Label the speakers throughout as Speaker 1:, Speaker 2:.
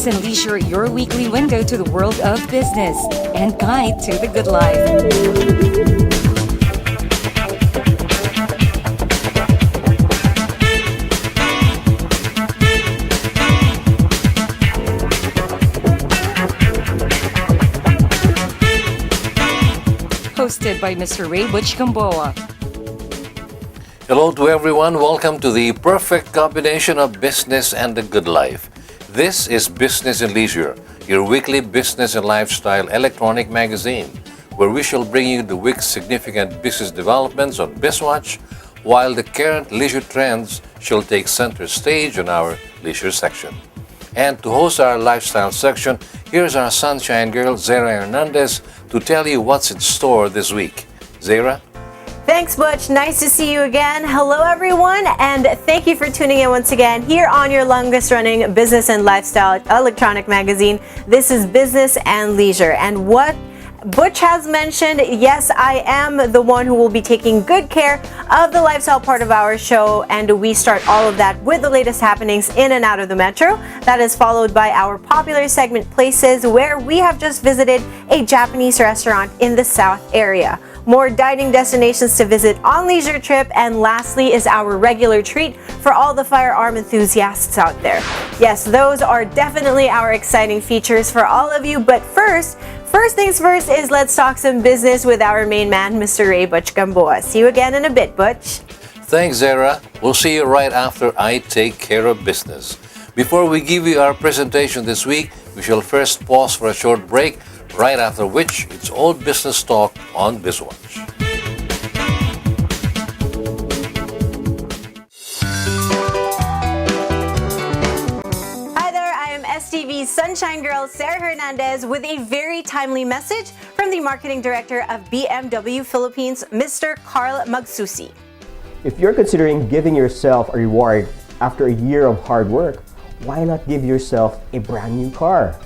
Speaker 1: Business and Leisure, your weekly window to the world of business and guide to the good life. Hosted by Mr. Ray Butch Gamboa.
Speaker 2: Hello to everyone. Welcome to the perfect combination of business and the good life. This is Business and Leisure, your weekly business and lifestyle electronic magazine, where we shall bring you the week's significant business developments on BizWatch, while the current leisure trends shall take center stage on our leisure section. And to host our lifestyle section, here's our sunshine girl, Zara Hernandez, to tell you what's in store this week. Zara?
Speaker 3: Thanks, Butch. Nice to see you again. Hello, everyone, and thank you for tuning in once again here on your longest-running business and lifestyle electronic magazine. This is Business and Leisure, and what Butch has mentioned, yes, I am the one who will be taking good care of the lifestyle part of our show, and we start all of that with the latest happenings in and out of the metro. That is followed by our popular segment Places, where we have just visited a Japanese restaurant in the South area. More dining destinations to visit on Leisure Trip, and lastly is our regular treat for all the firearm enthusiasts out there. Yes, those are definitely our exciting features for all of you, but first things first is let's talk some business with our main man, Mr. Ray Butch Gamboa. See you again in a bit, Butch.
Speaker 2: Thanks, Zara. We'll see you right after I take care of business. Before we give you our presentation this week, we shall first pause for a short break, right after which it's all business talk on BizWatch.
Speaker 3: Hi there, I am STV's Sunshine Girl, Sarah Hernandez, with a very timely message from the Marketing Director of BMW Philippines, Mr. Carl Magsusi.
Speaker 4: If you're considering giving yourself a reward after a year of hard work, why not give yourself a brand new car?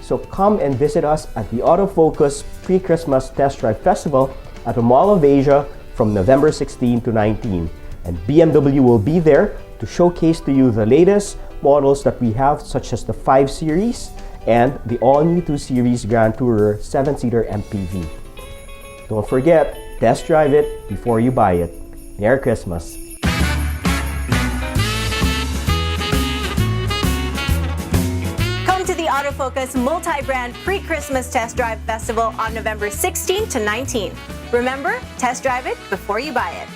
Speaker 4: So come and visit us at the Autofocus Pre-Christmas Test Drive Festival at the Mall of Asia from November 16 to 19. And BMW will be there to showcase to you the latest models that we have, such as the 5 Series and the all-new 2 Series Grand Tourer 7-seater MPV. Don't forget, test drive it before you buy it. Merry Christmas!
Speaker 3: Autofocus Multi-Brand Pre-Christmas Test Drive Festival on November 16 to 19. Remember, test drive it before you buy it.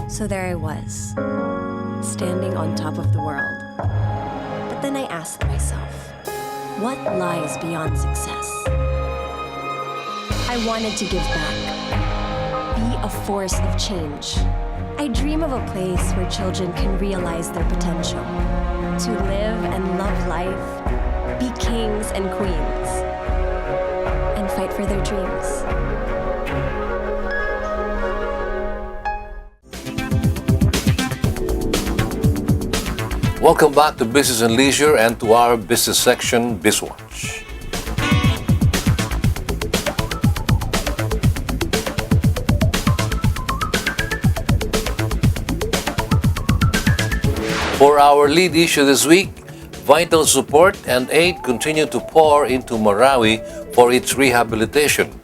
Speaker 5: So there I was, standing on top of the world. But then I asked myself, what lies beyond success? I wanted to give back, be a force of change. I dream of a place where children can realize their potential, to live and love life, be kings and queens, and fight for their dreams.
Speaker 2: Welcome back to Business and Leisure and to our business section, BizWatch. For our lead issue this week, vital support and aid continue to pour into Marawi for its rehabilitation.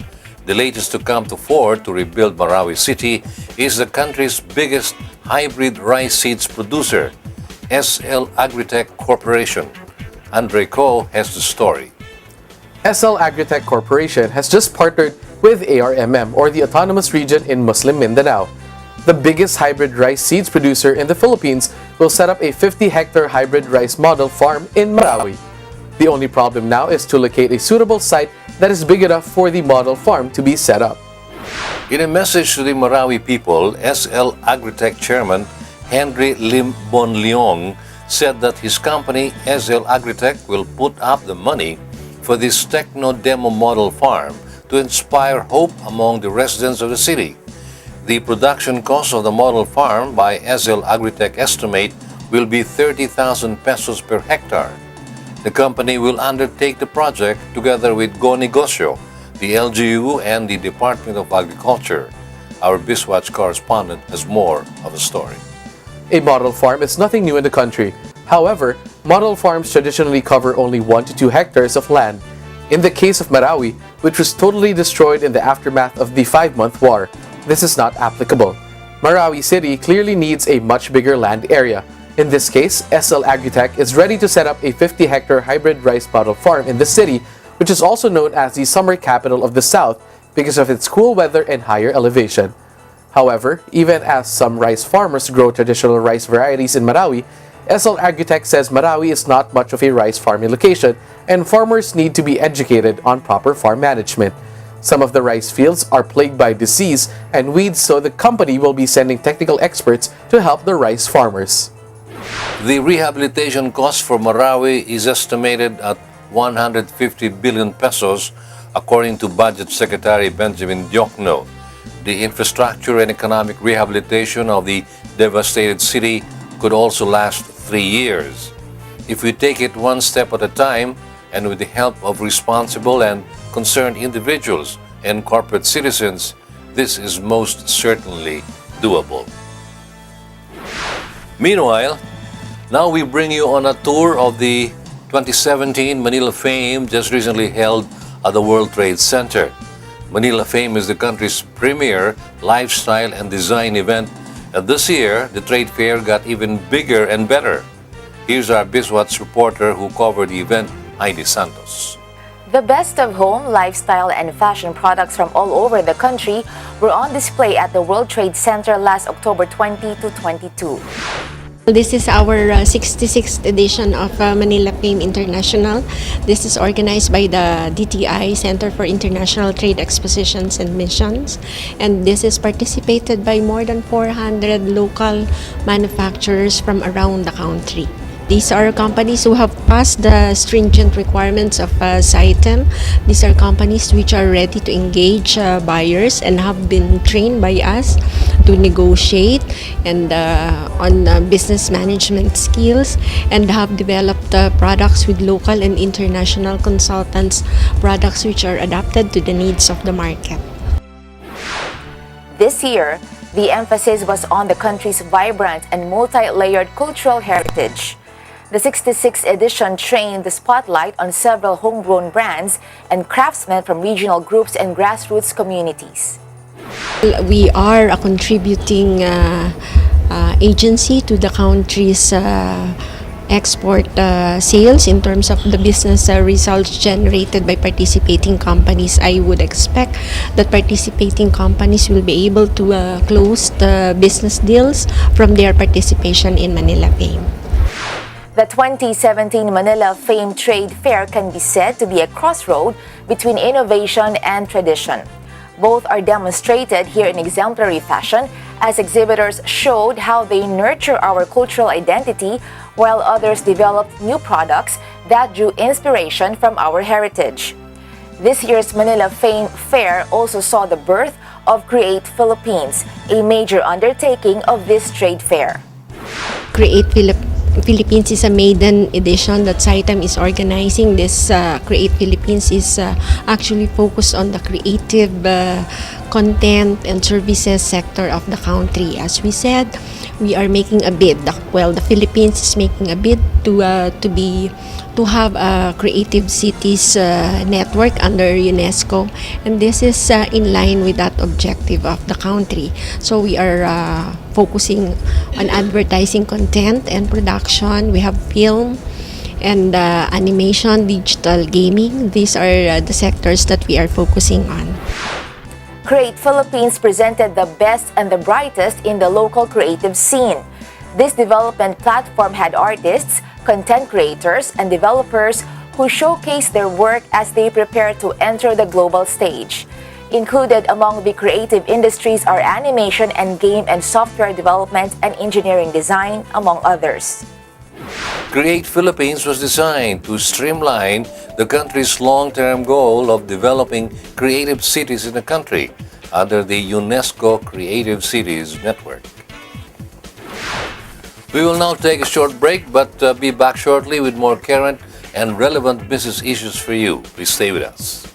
Speaker 2: The latest to come to fore to rebuild Marawi City is the country's biggest hybrid rice seeds producer, SL Agritech Corporation. Andre Ko has the story.
Speaker 6: SL Agritech Corporation has just partnered with ARMM, or the Autonomous Region in Muslim Mindanao. The biggest hybrid rice seeds producer in the Philippines will set up a 50-hectare hybrid rice model farm in Marawi. The only problem now is to locate a suitable site that is big enough for the model farm to be set up.
Speaker 2: In a message to the Marawi people, SL Agritech Chairman Henry Lim Bonleong said that his company, SL Agritech, will put up the money for this techno-demo model farm to inspire hope among the residents of the city. The production cost of the model farm by SL Agritech estimate will be 30,000 pesos per hectare. The company will undertake the project together with Go Negosyo, the LGU, and the Department of Agriculture. Our BizWatch correspondent has more of a story.
Speaker 6: A model farm is nothing new in the country. However, model farms traditionally cover only 1 to 2 hectares of land. In the case of Marawi, which was totally destroyed in the aftermath of the 5-month war, this is not applicable. Marawi City clearly needs a much bigger land area. In this case, SL Agritech is ready to set up a 50-hectare hybrid rice model farm in the city, which is also known as the summer capital of the South because of its cool weather and higher elevation. However, even as some rice farmers grow traditional rice varieties in Marawi, SL Agritech says Marawi is not much of a rice farming location and farmers need to be educated on proper farm management. Some of the rice fields are plagued by disease and weeds, so the company will be sending technical experts to help the rice farmers.
Speaker 2: The rehabilitation cost for Marawi is estimated at 150 billion pesos, according to Budget Secretary Benjamin Diokno. The infrastructure and economic rehabilitation of the devastated city could also last 3 years. If we take it one step at a time and with the help of responsible and concerned individuals and corporate citizens, this is most certainly doable. Meanwhile, now we bring you on a tour of the 2017 Manila Fame just recently held at the World Trade Center. Manila Fame is the country's premier lifestyle and design event, and this year the trade fair got even bigger and better. Here's our BizWatch reporter who covered the event, Heidi Santos.
Speaker 7: The best of home, lifestyle, and fashion products from all over the country were on display at the World Trade Center last October 20 to 22.
Speaker 8: This is our 66th edition of Manila Fame International. This is organized by the DTI, Center for International Trade Expositions and Missions. And this is participated by more than 400 local manufacturers from around the country. These are companies who have passed the stringent requirements of SITEM. These are companies which are ready to engage buyers and have been trained by us to negotiate and on business management skills, and have developed products with local and international consultants, products which are adapted to the needs of the market.
Speaker 7: This year, the emphasis was on the country's vibrant and multi-layered cultural heritage. The 66th edition trained the spotlight on several homegrown brands and craftsmen from regional groups and grassroots communities.
Speaker 8: We are a contributing agency to the country's export sales in terms of the business results generated by participating companies. I would expect that participating companies will be able to close the business deals from their participation in Manila Fame.
Speaker 7: The 2017 Manila Fame Trade Fair can be said to be a crossroad between innovation and tradition. Both are demonstrated here in exemplary fashion as exhibitors showed how they nurture our cultural identity while others developed new products that drew inspiration from our heritage. This year's Manila Fame Fair also saw the birth of Create Philippines, a major undertaking of this trade fair.
Speaker 8: Create Philippines is a maiden edition that SITEM is organizing. This Create Philippines is actually focused on the creative content and services sector of the country. As we said, we are making a bid. Well, the Philippines is making a bid to have a creative cities network under UNESCO, and this is in line with that objective of the country. So we are focusing on advertising content and production. We have film and animation, digital gaming. These are the sectors that we are focusing on.
Speaker 7: Create Philippines presented the best and the brightest in the local creative scene. This development platform had artists, content creators, and developers who showcase their work as they prepare to enter the global stage. Included among the creative industries are animation and game and software development and engineering design, among others.
Speaker 2: Create Philippines was designed to streamline the country's long-term goal of developing creative cities in the country under the UNESCO Creative Cities Network. We will now take a short break, but be back shortly with more current and relevant business issues for you. Please stay with us.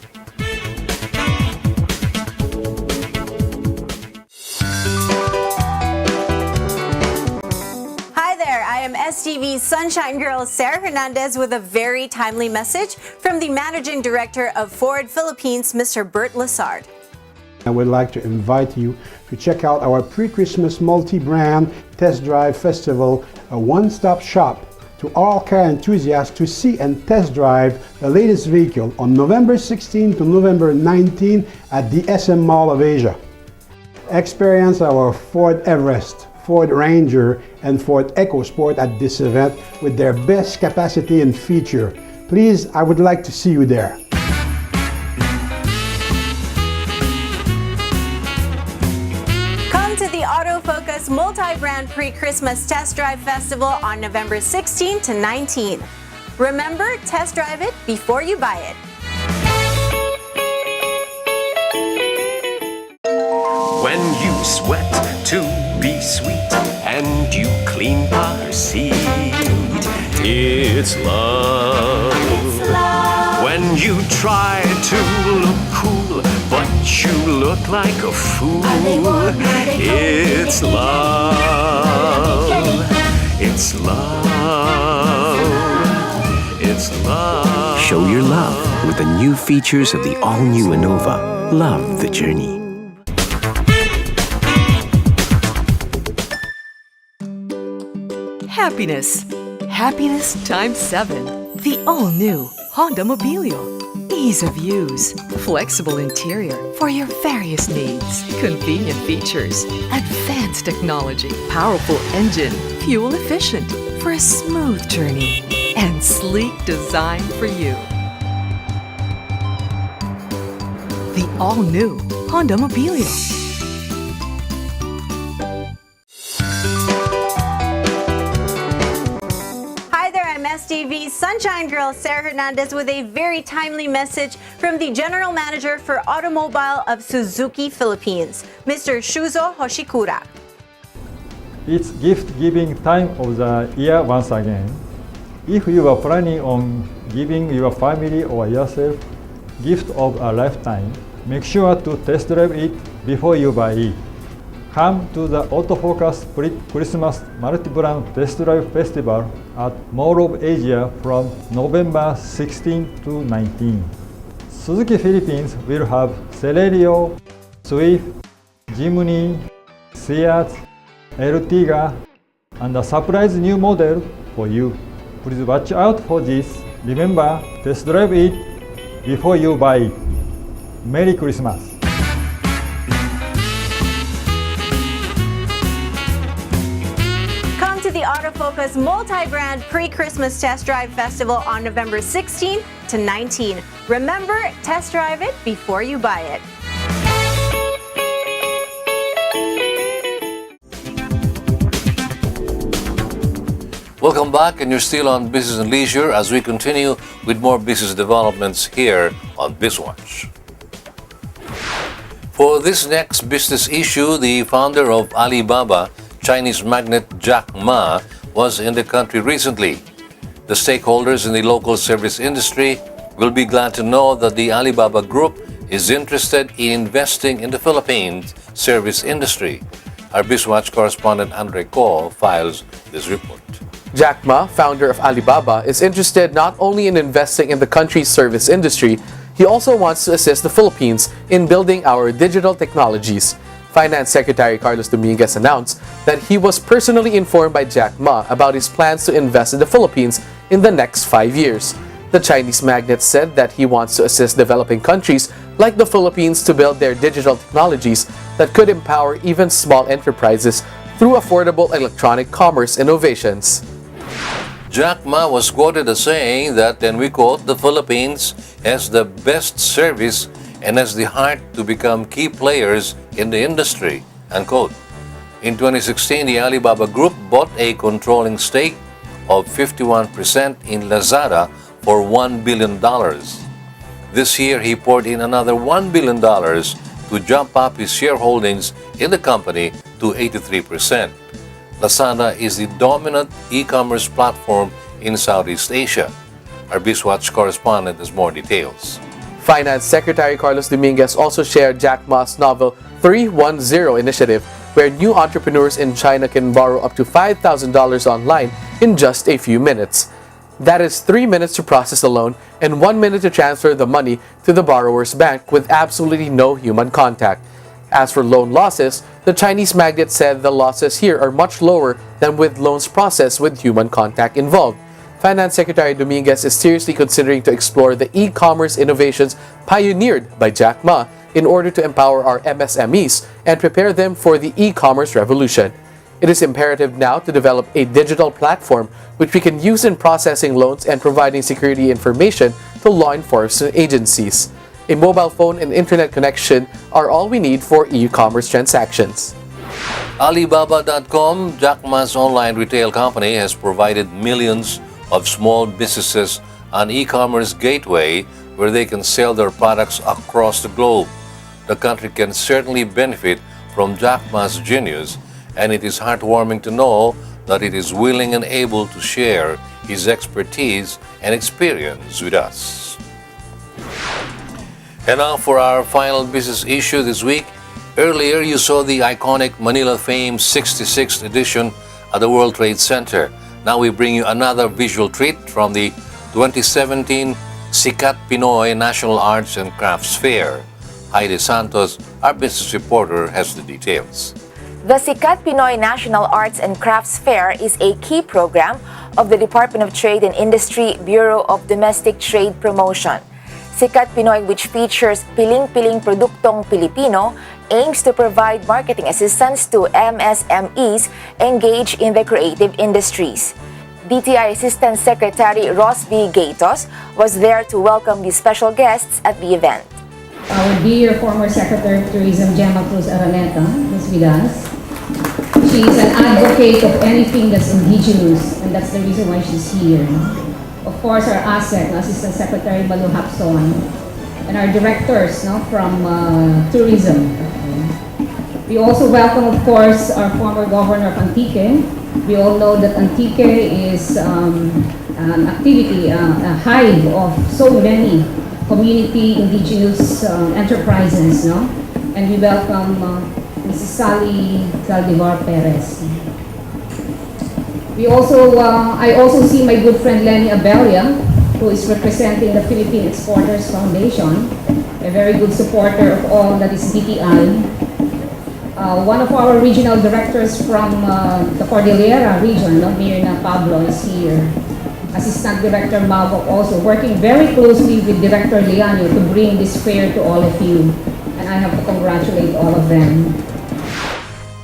Speaker 3: Hi there, I am STV's Sunshine Girl, Sarah Hernandez, with a very timely message from the Managing Director of Ford Philippines, Mr. Bert Lazard.
Speaker 9: I would like to invite you to check out our pre-Christmas multi-brand test drive festival, a one-stop shop to all car enthusiasts to see and test drive the latest vehicle on November 16 to November 19 at the SM Mall of Asia. Experience our Ford Everest, Ford Ranger, and Ford EcoSport at this event with their best capacity and feature. Please, I would like to see you there.
Speaker 3: To the Autofocus Multi-Brand Pre-Christmas Test Drive Festival on November 16 to 19. Remember, test drive it before you buy it.
Speaker 10: When you sweat to be sweet and you clean car seat, it's love. When you try to look cool but you look like a fool, it's love. It's love. It's love.
Speaker 11: Show your love with the new features of the all-new Innova. Love the journey.
Speaker 12: Happiness. Happiness times 7. The all-new Honda Mobilio. Ease of use, flexible interior for your various needs, convenient features, advanced technology, powerful engine, fuel efficient for a smooth journey, and sleek design for you. The all-new Honda Mobilio.
Speaker 3: STV's Sunshine Girl, Sarah Hernandez, with a very timely message from the General Manager for Automobile of Suzuki Philippines, Mr. Shuzo Hoshikura.
Speaker 13: It's gift-giving time of the year once again. If you are planning on giving your family or yourself gift of a lifetime, make sure to test drive it before you buy it. Come to the Autofocus Pre-Christmas Multi-Brand Test Drive Festival at Mall of Asia from November 16 to 19. Suzuki Philippines will have Celerio, Swift, Jimny, Seat, Ertiga, and a surprise new model for you. Please watch out for this. Remember, test drive it before you buy it. Merry Christmas!
Speaker 3: To the Autofocus Multi-Brand Pre-Christmas Test Drive Festival on November 16 to 19. Remember, test drive it before you buy it.
Speaker 2: Welcome back, and you're still on Business and Leisure as we continue with more business developments here on BizWatch. For this next business issue, the founder of Alibaba, Chinese magnate Jack Ma, was in the country recently. The stakeholders in the local service industry will be glad to know that the Alibaba Group is interested in investing in the Philippines service industry. Our BizWatch correspondent Andre Ko files this report.
Speaker 6: Jack Ma, founder of Alibaba, is interested not only in investing in the country's service industry, he also wants to assist the Philippines in building our digital technologies. Finance Secretary Carlos Dominguez announced that he was personally informed by Jack Ma about his plans to invest in the Philippines in the next 5 years. The Chinese magnate said that he wants to assist developing countries like the Philippines to build their digital technologies that could empower even small enterprises through affordable electronic commerce innovations.
Speaker 2: Jack Ma was quoted as saying that, and we quote, "The Philippines has the best service and has the heart to become key players in the industry, unquote. In 2016, the Alibaba Group bought a controlling stake of 51% in Lazada for $1 billion. This year, he poured in another $1 billion to jump up his shareholdings in the company to 83%. Lazada is the dominant e-commerce platform in Southeast Asia. Our BizWatch correspondent has more details.
Speaker 6: Finance Secretary Carlos Dominguez also shared Jack Ma's novel 310 initiative, where new entrepreneurs in China can borrow up to $5,000 online in just a few minutes. That is 3 minutes to process a loan and 1 minute to transfer the money to the borrower's bank with absolutely no human contact. As for loan losses, the Chinese magnate said the losses here are much lower than with loans processed with human contact involved. Finance Secretary Dominguez is seriously considering to explore the e-commerce innovations pioneered by Jack Ma in order to empower our MSMEs and prepare them for the e-commerce revolution. It is imperative now to develop a digital platform which we can use in processing loans and providing security information to law enforcement agencies. A mobile phone and internet connection are all we need for e-commerce transactions.
Speaker 2: Alibaba.com, Jack Ma's online retail company, has provided millions of small businesses an e-commerce gateway where they can sell their products across the globe. The country can certainly benefit from Jack Ma's genius, and it is heartwarming to know that it is willing and able to share his expertise and experience with us. And now for our final business issue this week. Earlier, you saw the iconic Manila Fame 66th edition at the World Trade Center. Now we bring you another visual treat from the 2017 Sikat Pinoy National Arts and Crafts Fair. Heidi Santos, our business reporter, has the details.
Speaker 7: The Sikat Pinoy National Arts and Crafts Fair is a key program of the Department of Trade and Industry Bureau of Domestic Trade Promotion. Sikat Pinoy, which features piling-piling produktong Pilipino, aims to provide marketing assistance to MSMEs engaged in the creative industries. DTI Assistant Secretary Ross B. Gatos was there to welcome the special guests at the event.
Speaker 14: Our dear former Secretary of Tourism, Gemma Cruz Araneta, is with us. She is an advocate of anything that's indigenous, and that's the reason why she's here. Of course, our ASEC, Assistant Secretary Balu Hapson, and our directors from tourism. We also welcome, of course, our former Governor of Antique. We all know that Antique is an activity, a hive of so many community indigenous enterprises, and we welcome Mrs. Sally Zaldivar Perez. We also, I also see my good friend Lenny Abelia, who is representing the Philippine Exporters Foundation, a very good supporter of all that is DTI. One of our regional directors from the Cordillera region, Mirna Pablo, is here. Assistant Director Mabok also working very closely with Director Liano to bring this fair to all of you. And I have to congratulate all of them.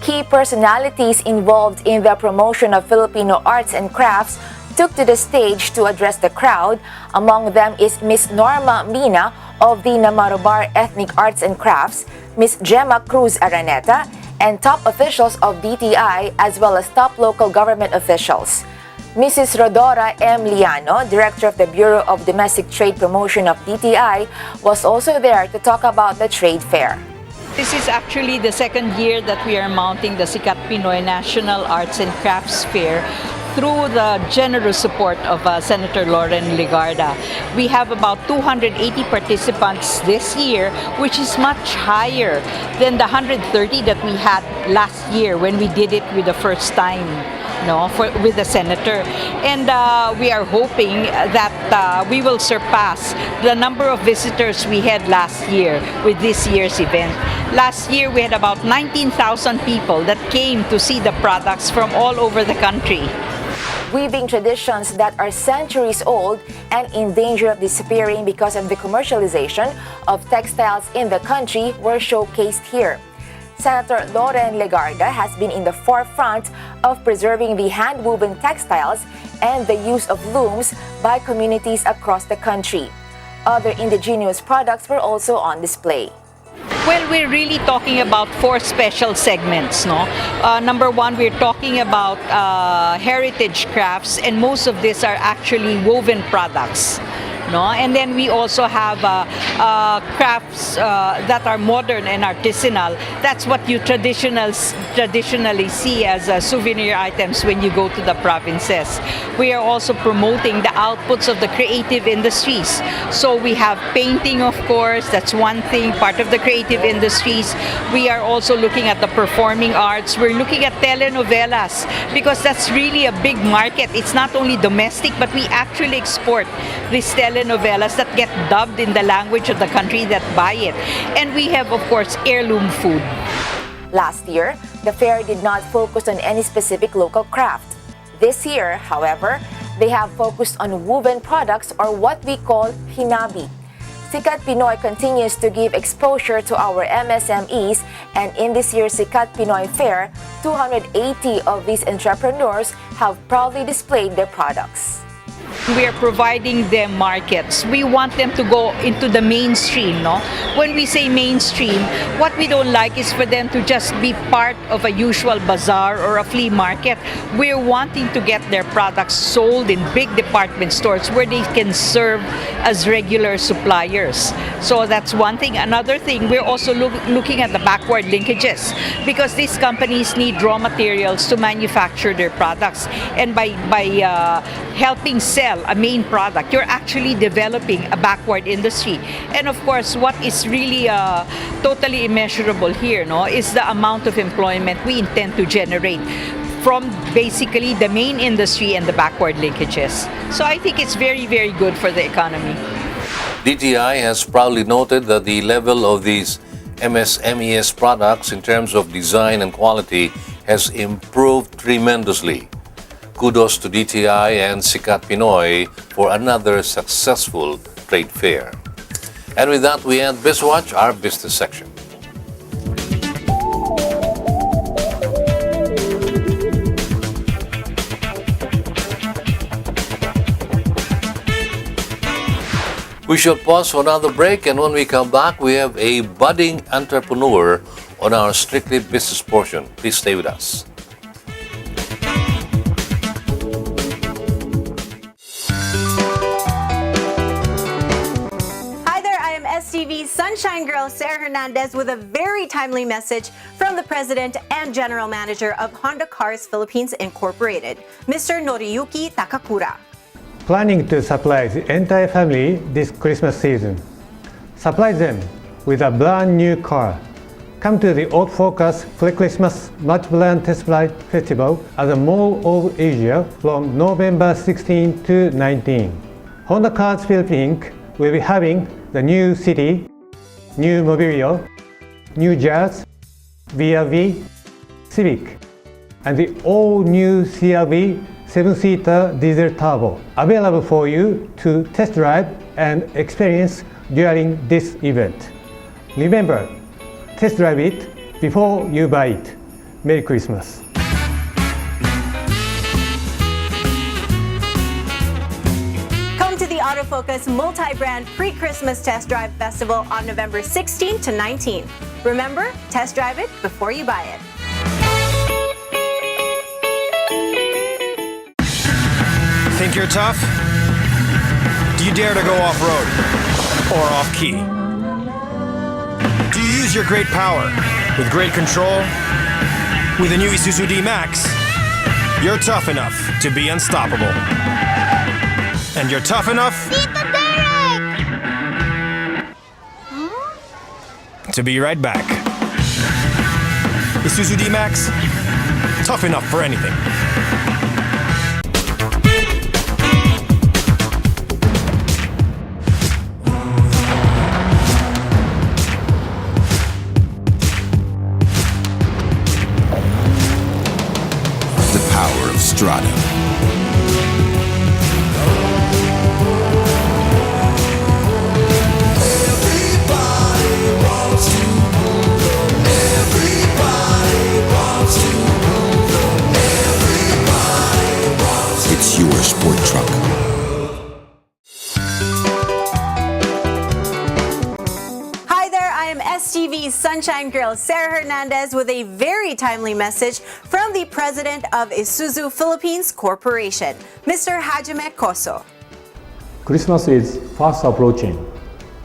Speaker 7: Key personalities involved in the promotion of Filipino arts and crafts took to the stage to address the crowd. Among them is Ms. Norma Mina of the Namarobar Ethnic Arts and Crafts, Ms. Gemma Cruz Araneta, and top officials of DTI as well as top local government officials. Mrs. Rodora M. Liano, Director of the Bureau of Domestic Trade Promotion of DTI, was also there to talk about the trade fair.
Speaker 15: This is actually the second year that we are mounting the Sikat Pinoy National Arts and Crafts Fair through the generous support of Senator Loren Legarda. We have about 280 participants this year, which is much higher than the 130 that we had last year when we did it with the first time. With the senator, and we are hoping that we will surpass the number of visitors we had last year with this year's event. Last year we had about 19,000 people that came to see the products from all over the country.
Speaker 7: Weaving traditions that are centuries old and in danger of disappearing because of the commercialization of textiles in the country were showcased here. Senator Loren Legarda has been in the forefront of preserving the hand-woven textiles and the use of looms by communities across the country. Other indigenous products were also on display.
Speaker 15: Well, we're really talking about 4 special segments, no? Number 1, we're talking about heritage crafts, and most of these are actually woven products. No? And then we also have crafts that are modern and artisanal. That's what you traditionally see as souvenir items when you go to the provinces. We are also promoting the outputs of the creative industries. So we have painting, of course, that's one thing, part of the creative industries. We are also looking at the performing arts. We're looking at telenovelas because that's really a big market. It's not only domestic, but we actually export these telenovelas that get dubbed in the language of the country that buy it. And we have, of course, heirloom food.
Speaker 7: Last year, the fair did not focus on any specific local craft. This year, however, they have focused on woven products, or what we call hinabi. Sikat Pinoy continues to give exposure to our MSMEs, and in this year's Sikat Pinoy Fair, 280 of these entrepreneurs have proudly displayed their products.
Speaker 15: We are providing them markets. We want them to go into the mainstream, no? When we say mainstream, what we don't like is for them to just be part of a usual bazaar or a flea market. We're wanting to get their products sold in big department stores where they can serve as regular suppliers. So that's one thing. Another thing, we're also looking at the backward linkages because these companies need raw materials to manufacture their products. And by helping sell a main product, you're actually developing a backward industry. And of course, what is really totally immeasurable here, no, is the amount of employment we intend to generate from basically the main industry and the backward linkages. So I think it's very, very good for the economy.
Speaker 2: DTI has proudly noted that the level of these MSMEs products in terms of design and quality has improved tremendously. Kudos to DTI and Sikat Pinoy for another successful trade fair. And with that, we end BizWatch, our business section. We shall pause for another break, and when we come back, we have a budding entrepreneur on our Strictly Business portion. Please stay with us.
Speaker 3: STV Sunshine Girl Sarah Hernandez with a very timely message from the President and General Manager of Honda Cars Philippines Incorporated, Mr. Noriyuki Takakura.
Speaker 16: Planning to surprise the entire family this Christmas season. Surprise them with a brand new car. Come to the Auto Focus Pre-Christmas Multi-Brand Test Drive Festival at the Mall of Asia from November 16 to 19. Honda Cars Philippines will be having the new City, new Mobilio, new Jazz, VRV, Civic, and the all-new CRV 7-seater diesel turbo available for you to test drive and experience during this event. Remember, test drive it before you buy it. Merry Christmas.
Speaker 3: Autofocus Multi-Brand Pre-Christmas Test Drive Festival on November 16 to 19. Remember, test drive it before you buy it.
Speaker 17: Think you're tough? Do you dare to go off-road or off-key? Do you use your great power with great control? With the new Isuzu D-Max, you're tough enough to be unstoppable. And you're tough enough to be right back. Isuzu D-Max, tough enough for anything.
Speaker 18: The power of Strada. It's your sport truck.
Speaker 3: Miss Sunshine Girl Sarah Hernandez with a very timely message from the President of Isuzu Philippines Corporation, Mr. Hajime Koso.
Speaker 19: Christmas is fast approaching,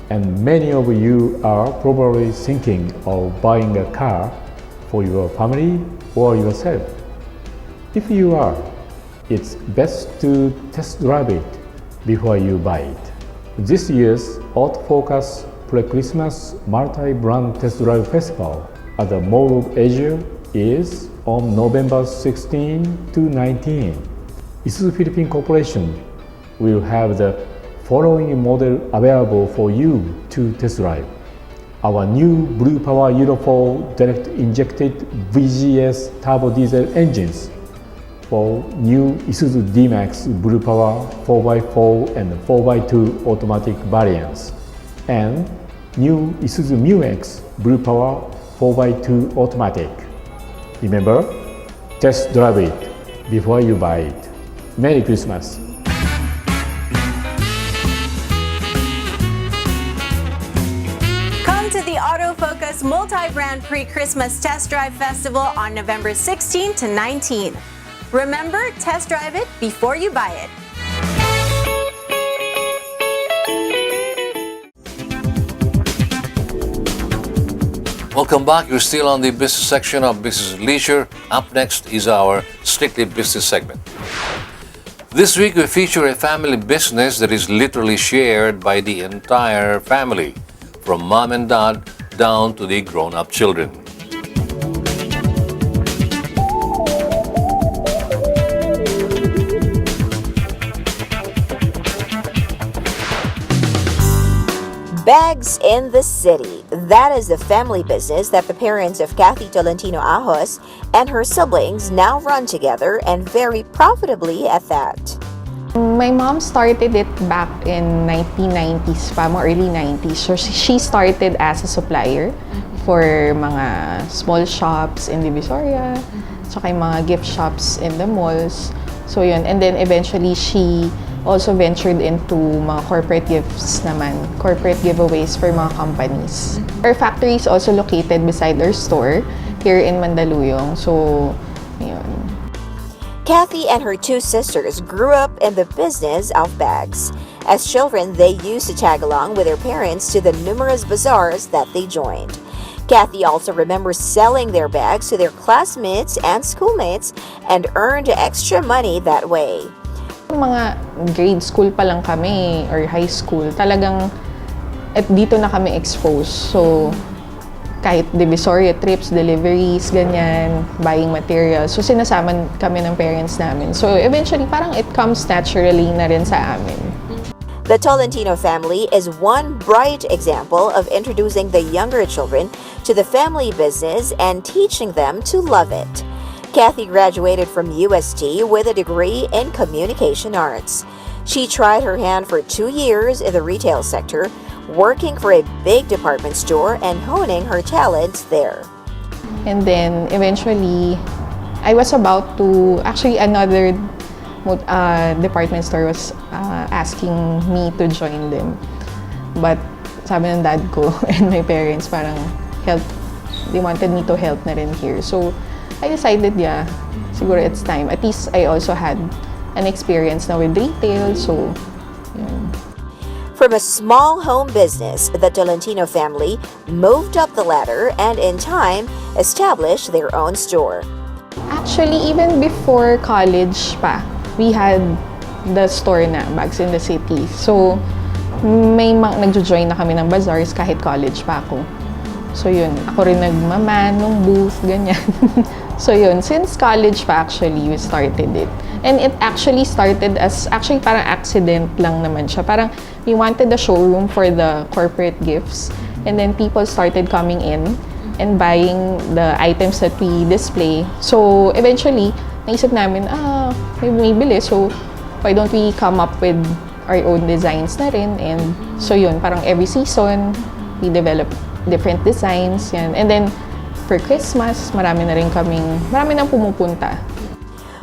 Speaker 19: and many of you are probably thinking of buying a car for your family or yourself. If you are, it's best to test drive it before you buy it. This year's Autofocus Pre-Christmas Multi-Brand Test Drive Festival at the Mall of Asia is on November 16 to 19. Isuzu Philippine Corporation will have the following model available for you to test drive. Our new Blue Power Euro 4 direct injected VGS turbo diesel engines for new Isuzu D-Max Blue Power 4x4 and 4x2 automatic variants, and new Isuzu Mu-X Blue Power 4x2 automatic. Remember, test drive it before you buy it. Merry Christmas!
Speaker 3: Come to the Autofocus Multi-Brand Pre-Christmas Test Drive Festival on November 16 to 19. Remember, test drive it before you buy it.
Speaker 2: Welcome back. You're still on the business section of Business and Leisure. Up next is our Strictly Business segment. This week we feature a family business that is literally shared by the entire family, from mom and dad down to the grown-up children.
Speaker 20: Bags in the City. That is the family business that the parents of Kathy Tolentino Ahos and her siblings now run together, and very profitably at that.
Speaker 21: My mom started it back in 1990s pa, mga early 90s. So she started as a supplier for mga small shops in Divisoria, saka yung mga gift shops in the malls. So yun, and then eventually she also ventured into mga corporate gifts naman, corporate giveaways for mga companies. Our factory is also located beside our store here in Mandaluyong. So, yun.
Speaker 20: Kathy and her two sisters grew up in the business of bags. As children, they used to tag along with their parents to the numerous bazaars that they joined. Kathy also remembers selling their bags to their classmates and schoolmates and earned extra money that way.
Speaker 21: Mga grade school pa lang kami or high school, talagang at dito na kami exposed. So, kahit Divisoria trips, deliveries, ganyan, buying materials. So, sinasama kami ng parents namin. So, eventually, parang it comes naturally na rin sa amin.
Speaker 20: The Tolentino family is one bright example of introducing the younger children to the family business and teaching them to love it. Kathy graduated from UST with a degree in communication arts. She tried her hand for 2 years in the retail sector, working for a big department store and honing her talents there.
Speaker 21: And then eventually, I was about to, actually another department store was asking me to join them. But sabi ng dad ko and my parents parang they wanted me to help na rin here. So I decided, yeah, siguro it's time. At least I also had an experience now with retail, so yun.
Speaker 20: From a small home business, the Tolentino family moved up the ladder and in time established their own store.
Speaker 21: Actually, even before college pa, we had the store na, Bags in the City. So, may nagjo-join na kami ng bazaars kahit college pa ako. So yun, ako rin nagmaman nung booth, ganyan. So yun, since college pa actually, we started it. And it actually started as, actually parang accident lang naman siya. Parang we wanted a showroom for the corporate gifts. And then people started coming in and buying the items that we display. So eventually, naisip namin, may bili. So why don't we come up with our own designs na rin? And so yun, parang every season, we develop different designs. Yan. And then, for Christmas, marami nang pumupunta.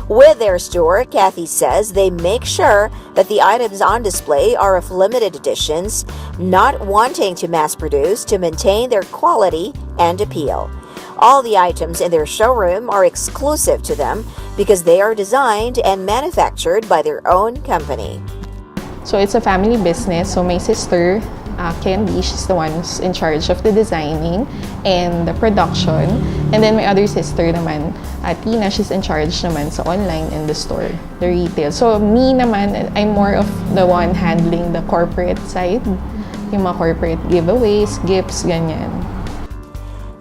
Speaker 20: With their store, Kathy says they make sure that the items on display are of limited editions, not wanting to mass produce to maintain their quality and appeal. All the items in their showroom are exclusive to them because they are designed and manufactured by their own company.
Speaker 21: So it's a family business. So my sister, Candy, she's the one who's in charge of the designing and the production. And then my other sister naman, Tina, she's in charge naman sa online and the store, the retail. So me naman, I'm more of the one handling the corporate side, yung mga corporate giveaways, gifts, ganyan.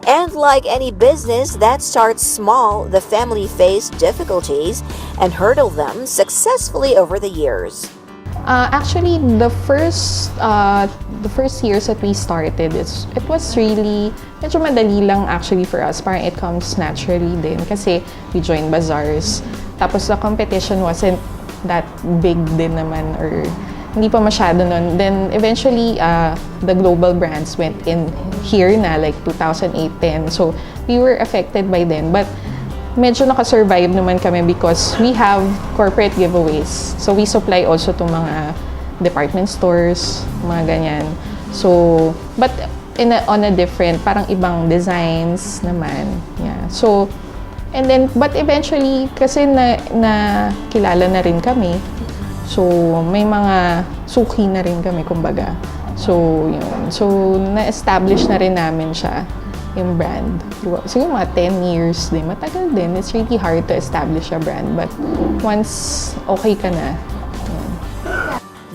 Speaker 20: And like any business that starts small, the family faced difficulties and hurdled them successfully over the years.
Speaker 21: Actually, the first years that we started, it was really medyo madali lang actually for us. Parang it comes naturally din kasi we joined bazaars. Tapos the competition wasn't that big din naman or hindi pa masyado nun. Then eventually, the global brands went in here na like 2008-10. So we were affected by then. But medyo nakasurvive naman kami because we have corporate giveaways. So we supply also to mga department stores, mga ganyan. So, but on a different, parang ibang designs naman. Yeah. So, and then, but eventually, kasi na kilala na rin kami. So, may mga suki na rin kami, kumbaga. So, yun. So, na-establish na rin namin siya, yung brand. Siguro mga 10 years din. Matagal din. It's really hard to establish a brand. But once okay ka na, yun.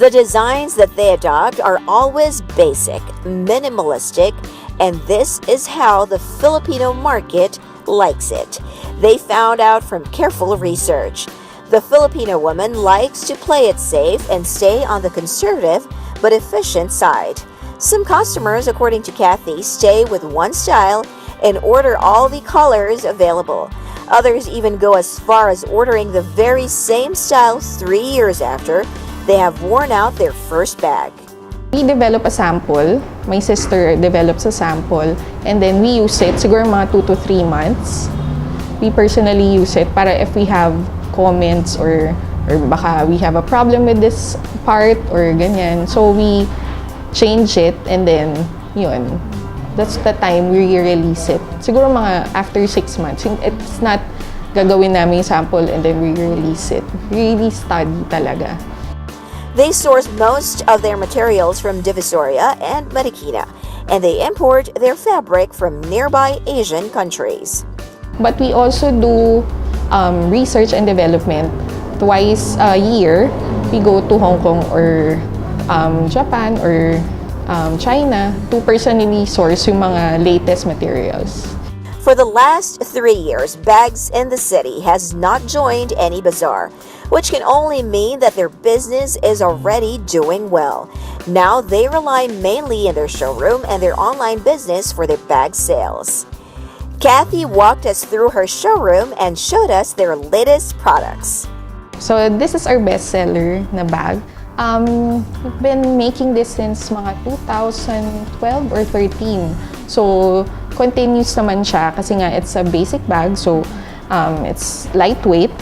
Speaker 20: The designs that they adopt are always basic, minimalistic, and this is how the Filipino market likes it. They found out from careful research. The Filipino woman likes to play it safe and stay on the conservative but efficient side. Some customers, according to Kathy, stay with one style and order all the colors available. Others even go as far as ordering the very same style 3 years after they have worn out their first bag.
Speaker 21: We develop a sample. My sister develops a sample and then we use it siguro mga 2 to 3 months. We personally use it para if we have comments or baka we have a problem with this part or ganyan. So we change it and then yun. That's the time we release it. Siguro mga after 6 months. It's not gagawin namin yung sample and then we release it. Really study talaga.
Speaker 20: They source most of their materials from Divisoria and Marikina, and they import their fabric from nearby Asian countries.
Speaker 21: But we also do research and development. Twice a year, we go to Hong Kong or Japan or China to personally source yung mga latest materials.
Speaker 20: For the last 3 years, Bags in the City has not joined any bazaar, which can only mean that their business is already doing well. Now they rely mainly in their showroom and their online business for their bag sales. Kathy walked us through her showroom and showed us their latest products.
Speaker 21: So this is our bestseller na bag. We've been making this since mga 2012 or 13. So continuous naman siya kasi nga it's a basic bag. So it's lightweight.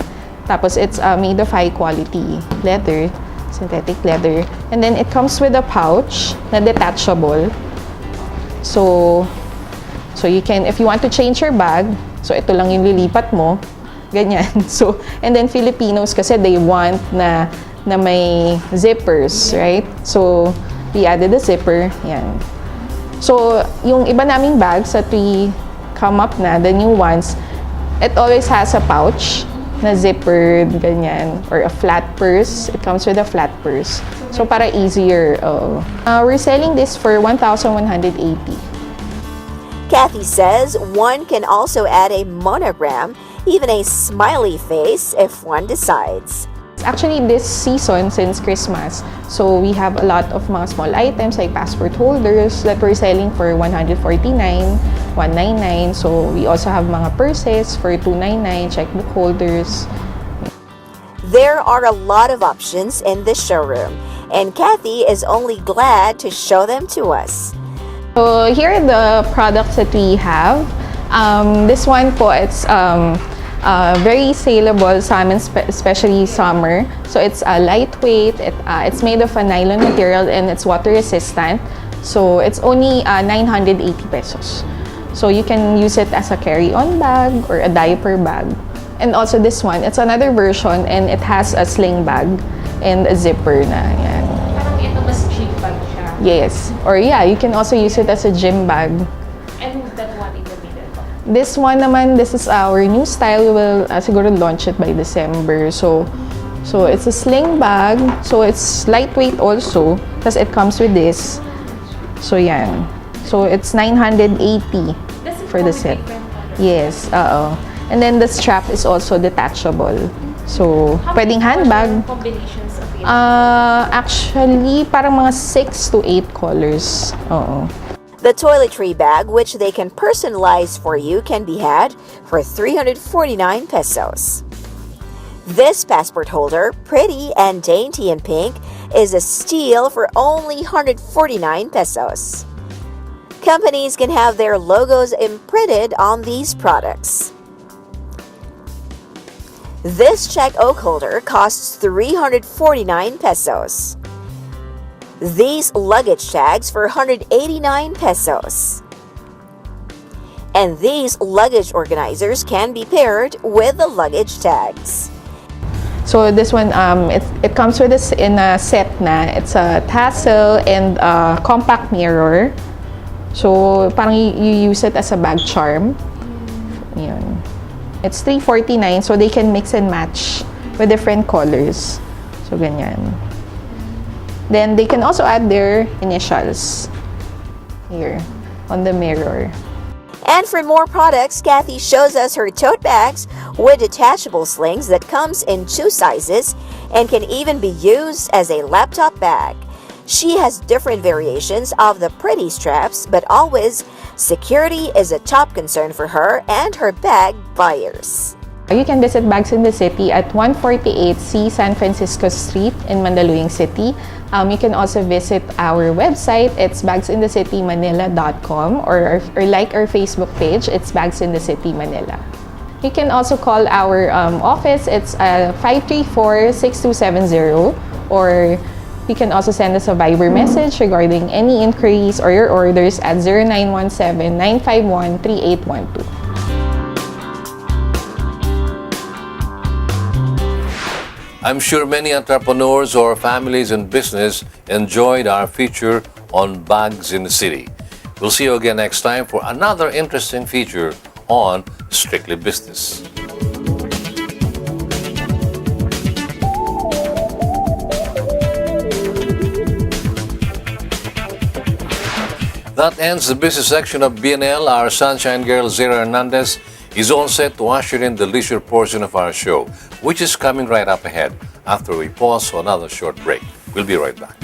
Speaker 21: Tapos it's made of high quality leather, synthetic leather. And then it comes with a pouch na detachable. So you can, if you want to change your bag, so ito lang yung lilipat mo, ganyan. So, and then Filipinos kasi they want na may zippers, right? So, we added a zipper, yan. So, yung iba naming bags that we come up na, the new ones, it always has a pouch na zippered, ganyan, or a flat purse. It comes with a flat purse. So, para easier. We're selling this for 1,180.
Speaker 20: Kathy says one can also add a monogram, even a smiley face if one decides.
Speaker 21: Actually, this season, since Christmas, so we have a lot of mga small items like passport holders that we're selling for 149, 199. So we also have mga purses for 299, checkbook holders.
Speaker 20: There are a lot of options in this showroom, and Kathy is only glad to show them to us.
Speaker 21: So here are the products that we have. This one po, it's Very saleable salmon, especially summer. So it's lightweight. It's made of a nylon material and it's water resistant. So it's only 980 pesos. So you can use it as a carry-on bag or a diaper bag. And also this one, it's another version and it has a sling bag and a zipper na. Yan. Parang ito mas cheap bag siya. Yes. Or yeah, you can also use it as a gym bag. And that one in the middle. This one naman, this is our new style. We will siguro launch it by December. So it's a sling bag. So it's lightweight also. Plus it comes with this. So yan. So it's 980 for the set. Yes, and then the strap is also detachable. So, pwedeng handbag. Combinations of it? Actually, parang mga 6 to 8 colors. Oo.
Speaker 20: The toiletry bag, which they can personalize for you, can be had for 349 pesos. This passport holder, pretty and dainty in pink, is a steal for only 149 pesos. Companies can have their logos imprinted on these products. This check oak holder costs 349 pesos. These luggage tags for 189 pesos. And these luggage organizers can be paired with the luggage tags.
Speaker 21: So this one, it comes with this in a set na. It's a tassel and a compact mirror. So parang you use it as a bag charm. Yun. It's 349, so they can mix and match with different colors. So ganyan. Then they can also add their initials here on the mirror.
Speaker 20: And for more products, Kathy shows us her tote bags with detachable slings that comes in 2 sizes and can even be used as a laptop bag. She has different variations of the pretty straps, but always, security is a top concern for her and her bag buyers.
Speaker 21: You can visit Bags in the City at 148C San Francisco Street in Mandaluyong City. You can also visit our website. It's bagsinthecitymanila.com or like our Facebook page. It's Bags in the City Manila. You can also call our office. It's 534-6270 or you can also send us a Viber message regarding any inquiries or your orders at 0917-951-3812.
Speaker 2: I'm sure many entrepreneurs or families in business enjoyed our feature on Bags in the City. We'll see you again next time for another interesting feature on Strictly Business. That ends the business section of BNL. Our sunshine girl, Zara Hernandez, is all set to usher in the leisure portion of our show, which is coming right up ahead after we pause for another short break. We'll be right back.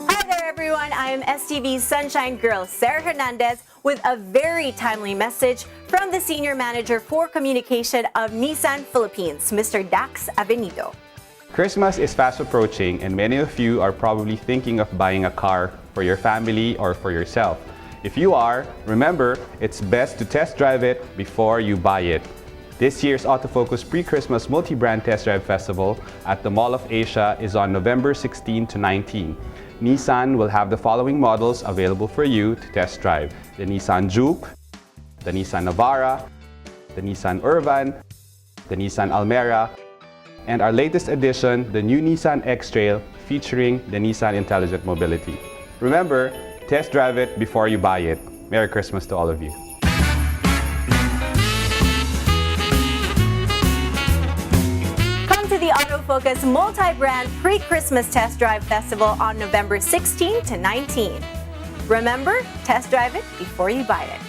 Speaker 3: Hi there, everyone. I am STV's sunshine girl, Sarah Hernandez, with a very timely message from the Senior Manager for Communication of Nissan Philippines, Mr. Dax Avenido.
Speaker 1: Christmas is fast approaching and many of you are probably thinking of buying a car for your family or for yourself. If you are, remember, it's best to test drive it before you buy it. This year's Autofocus Pre-Christmas Multi-Brand Test Drive Festival at the Mall of Asia is on November 16 to 19. Nissan will have the following models available for you to test drive: the Nissan Juke, the Nissan Navara, the Nissan Urban, the Nissan Almera, and our latest edition, the new Nissan X-Trail featuring the Nissan Intelligent Mobility. Remember, test drive it before you buy it. Merry Christmas to all of you.
Speaker 3: Come to the Autofocus Multi-Brand Pre-Christmas Test Drive Festival on November 16 to 19. Remember, test drive it before you buy it.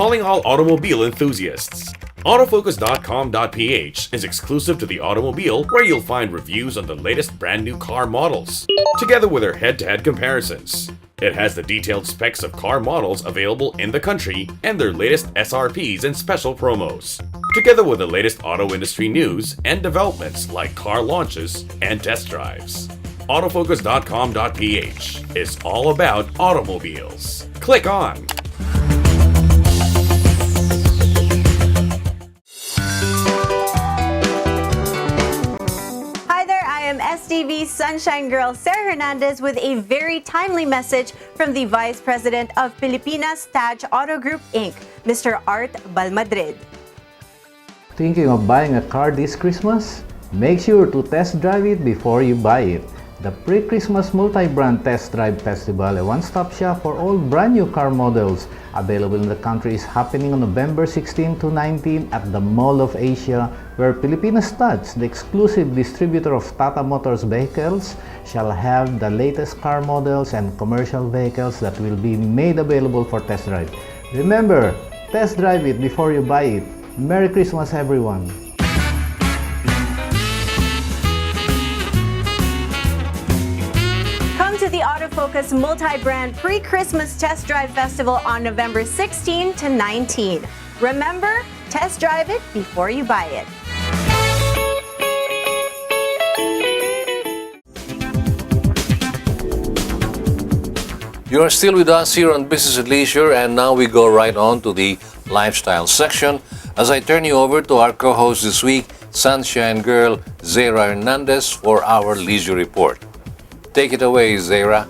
Speaker 4: calling all automobile enthusiasts. Autofocus.com.ph is exclusive to the automobile, where you'll find reviews on the latest brand new car models, together with their head-to-head comparisons. It has the detailed specs of car models available in the country and their latest SRPs and special promos, together with the latest auto industry news and developments like car launches and test drives. Autofocus.com.ph is all about automobiles. Click on.
Speaker 3: STV Sunshine Girl Sarah Hernandez with a very timely message from the Vice President of Pilipinas Taj Auto Group Inc., Mr. Art Balmadrid.
Speaker 22: Thinking of buying a car this Christmas? Make sure to test drive it before you buy it. The Pre-Christmas Multi-Brand Test Drive Festival, a one-stop shop for all brand new car models available in the country, is happening on November 16 to 19 at the Mall of Asia, where Pilipinas Taj, the exclusive distributor of Tata Motors vehicles, shall have the latest car models and commercial vehicles that will be made available for test drive. Remember, test drive it before you buy it. Merry Christmas, everyone!
Speaker 3: To the Autofocus Multi-Brand Pre-Christmas Test Drive Festival on November 16 to 19. Remember, test drive it before you buy it.
Speaker 2: You are still with us here on Business and Leisure, and now we go right on to the lifestyle section as I turn you over to our co-host this week, Sunshine Girl Zara Hernandez, for our leisure report. Take it away, Zara.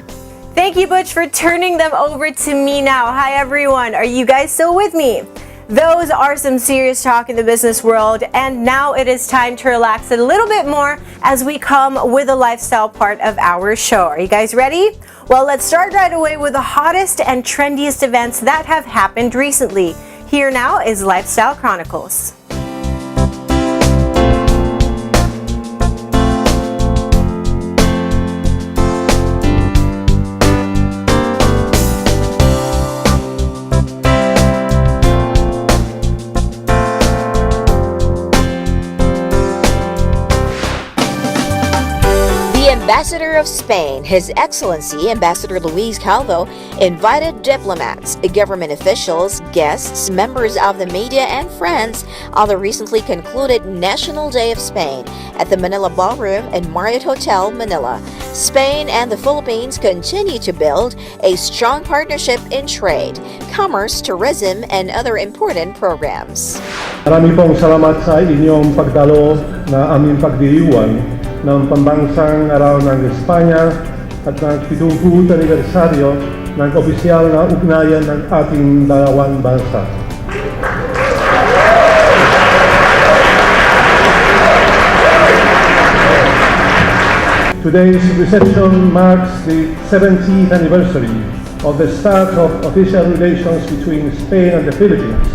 Speaker 3: Thank you, Butch, for turning them over to me now. Hi, everyone. Are you guys still with me? Those are some serious talk in the business world, and now it is time to relax a little bit more as we come with the lifestyle part of our show. Are you guys ready? Well, let's start right away with the hottest and trendiest events that have happened recently. Here now is Lifestyle Chronicles.
Speaker 20: Ambassador of Spain, His Excellency Ambassador Luis Calvo, invited diplomats, government officials, guests, members of the media, and friends on the recently concluded National Day of Spain at the Manila Ballroom and Marriott Hotel, Manila. Spain and the Philippines continue to build a strong partnership in trade, commerce, tourism, and other important programs.
Speaker 23: Marami pong salamat sa inyong pagdalo na aming pagdiriwang ng pambansang araw ng Espanya at ng 70th anibersaryo ng opisyal na ugnayan ng ating dalawang bansa. Today's reception marks the 70th anniversary of the start of official relations between Spain and the Philippines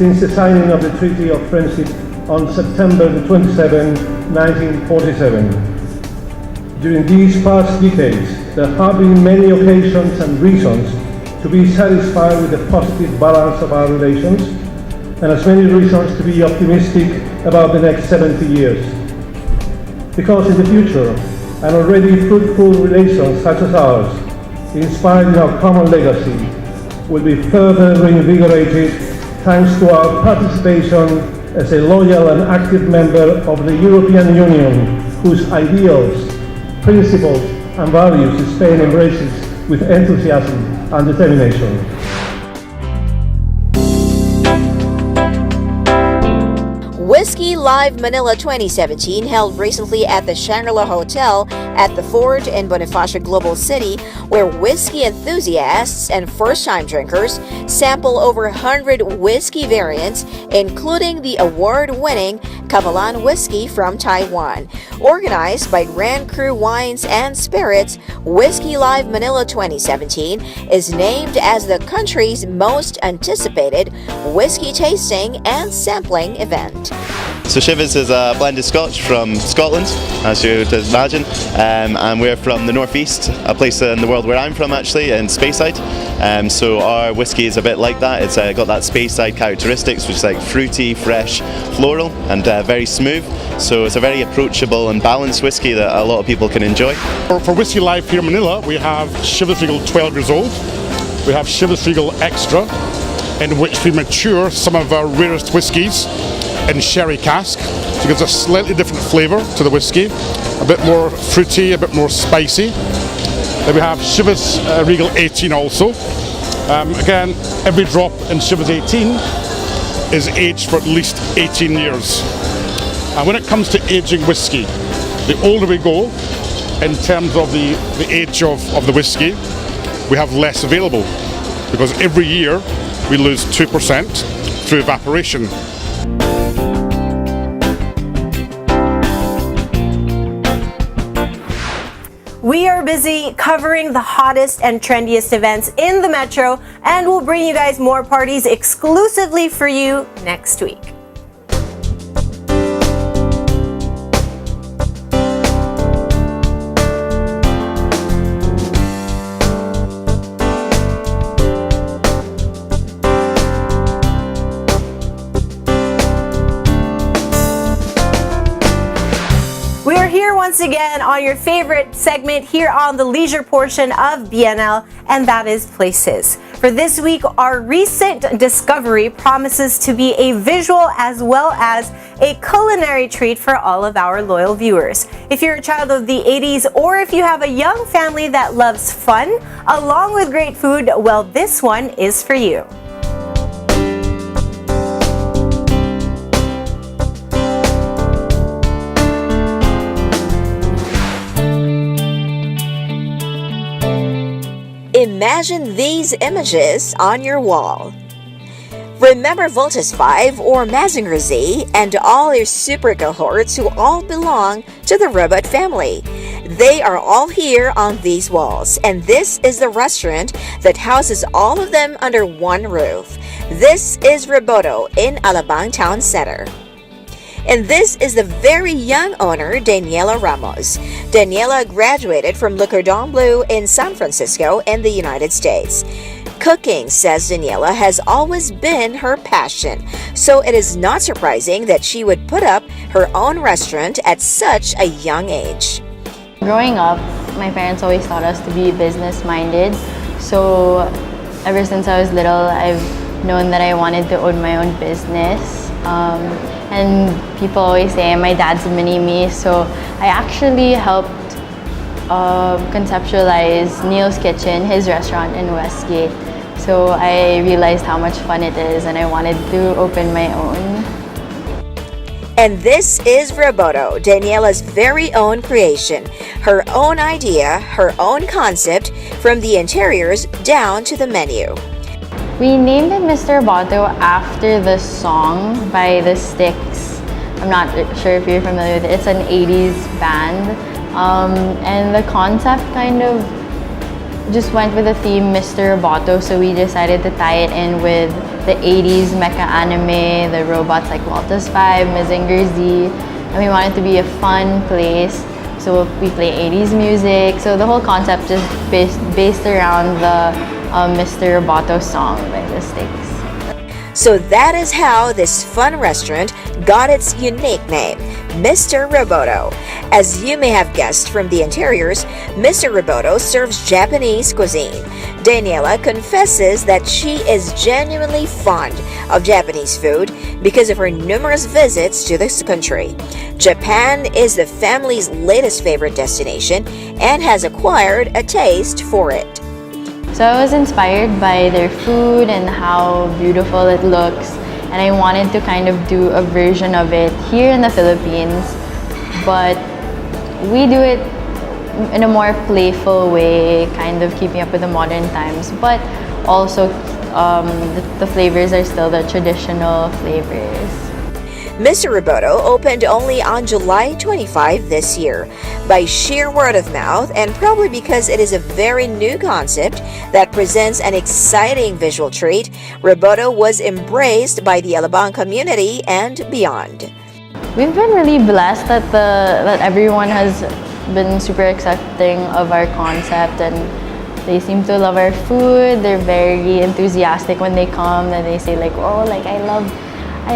Speaker 23: since the signing of the Treaty of Friendship on September 27, 1947. During these past decades, there have been many occasions and reasons to be satisfied with the positive balance of our relations, and as many reasons to be optimistic about the next 70 years. Because in the future, an already fruitful relation such as ours, inspired in our common legacy, will be further reinvigorated thanks to our participation as a loyal and active member of the European Union, whose ideals, principles, and values Spain embraces with enthusiasm and determination.
Speaker 20: Whiskey Live Manila 2017, held recently at the Shangri-La Hotel at the Fort in Bonifacio Global City, where whiskey enthusiasts and first-time drinkers sample over 100 whiskey variants, including the award-winning Kavalan whiskey from Taiwan. Organized by Grand Cru Wines and Spirits, Whiskey Live Manila 2017 is named as the country's most anticipated whiskey tasting and sampling event.
Speaker 5: So Shivers is a blended Scotch from Scotland, as you would imagine, and we're from the northeast, a place in the world where I'm from actually, in Speyside. So our whiskey is a bit like that. It's got that Speyside characteristics, which is like fruity, fresh, floral, and very smooth. So it's a very approachable and balanced whiskey that a lot of people can enjoy.
Speaker 8: For Whiskey Life here in Manila, we have Chivas Regal 12 years old. We have Chivas Regal Extra, in which we mature some of our rarest whiskies in sherry cask. So it gives a slightly different flavour to the whiskey, a bit more fruity, a bit more spicy. Then we have Chivas Regal 18 also. Again, every drop in Chivas 18 is aged for at least 18 years. And when it comes to aging whiskey, the older we go in terms of the age of the whiskey, we have less available, because every year we lose 2% through evaporation.
Speaker 3: We are busy covering the hottest and trendiest events in the Metro, and we'll bring you guys more parties exclusively for you next week. We are here once again on your favorite segment here on the leisure portion of BNL, and that is Places. For this week, our recent discovery promises to be a visual as well as a culinary treat for all of our loyal viewers. If you're a child of the 80s, or if you have a young family that loves fun along with great food, well, this one is for you.
Speaker 20: Imagine these images on your wall. Remember Voltes 5 or Mazinger Z and all your super cohorts who all belong to the Robot family. They are all here on these walls, and this is the restaurant that houses all of them under one roof. This is Roboto in Alabang Town Center. And this is the very young owner, Daniela Ramos. Daniela graduated from Le Cordon Bleu in San Francisco in the United States. Cooking, says Daniela, has always been her passion, so it is not surprising that she would put up her own restaurant at such a young age.
Speaker 9: Growing up, my parents always taught us to be business-minded, so ever since I was little, I've known that I wanted to own my own business. And people always say my dad's a mini-me, so I actually helped conceptualize Neil's Kitchen, his restaurant in Westgate. So I realized how much fun it is, and I wanted to open my own.
Speaker 20: And this is Roboto, Daniela's very own creation. Her own idea, her own concept, from the interiors down to the menu.
Speaker 9: We named it Mr. Roboto after the song by The Styx. I'm not sure if you're familiar with it. It's an 80s band. And the concept kind of just went with the theme Mr. Roboto, so we decided to tie it in with the 80s mecha anime, the robots like Voltes 5, Mazinger Z, and we wanted to be a fun place. So we play 80s music. So the whole concept is based around the Mr. Roboto song by The Styx.
Speaker 20: So that is how this fun restaurant got its unique name, Mr. Roboto. As you may have guessed from the interiors, Mr. Roboto serves Japanese cuisine. Daniela confesses that she is genuinely fond of Japanese food because of her numerous visits to this country. Japan is the family's latest favorite destination and has acquired a taste for it.
Speaker 9: So I was inspired by their food and how beautiful it looks, and I wanted to kind of do a version of it here in the Philippines, but we do it in a more playful way, kind of keeping up with the modern times, but also the flavors are still the traditional flavors.
Speaker 20: Mr. Roboto opened only on July 25 this year. By sheer word of mouth, and probably because it is a very new concept that presents an exciting visual treat, Roboto was embraced by the Alabang community and beyond.
Speaker 9: We've been really blessed that everyone has been super accepting of our concept, and they seem to love our food. They're very enthusiastic when they come, and they say like, oh, like I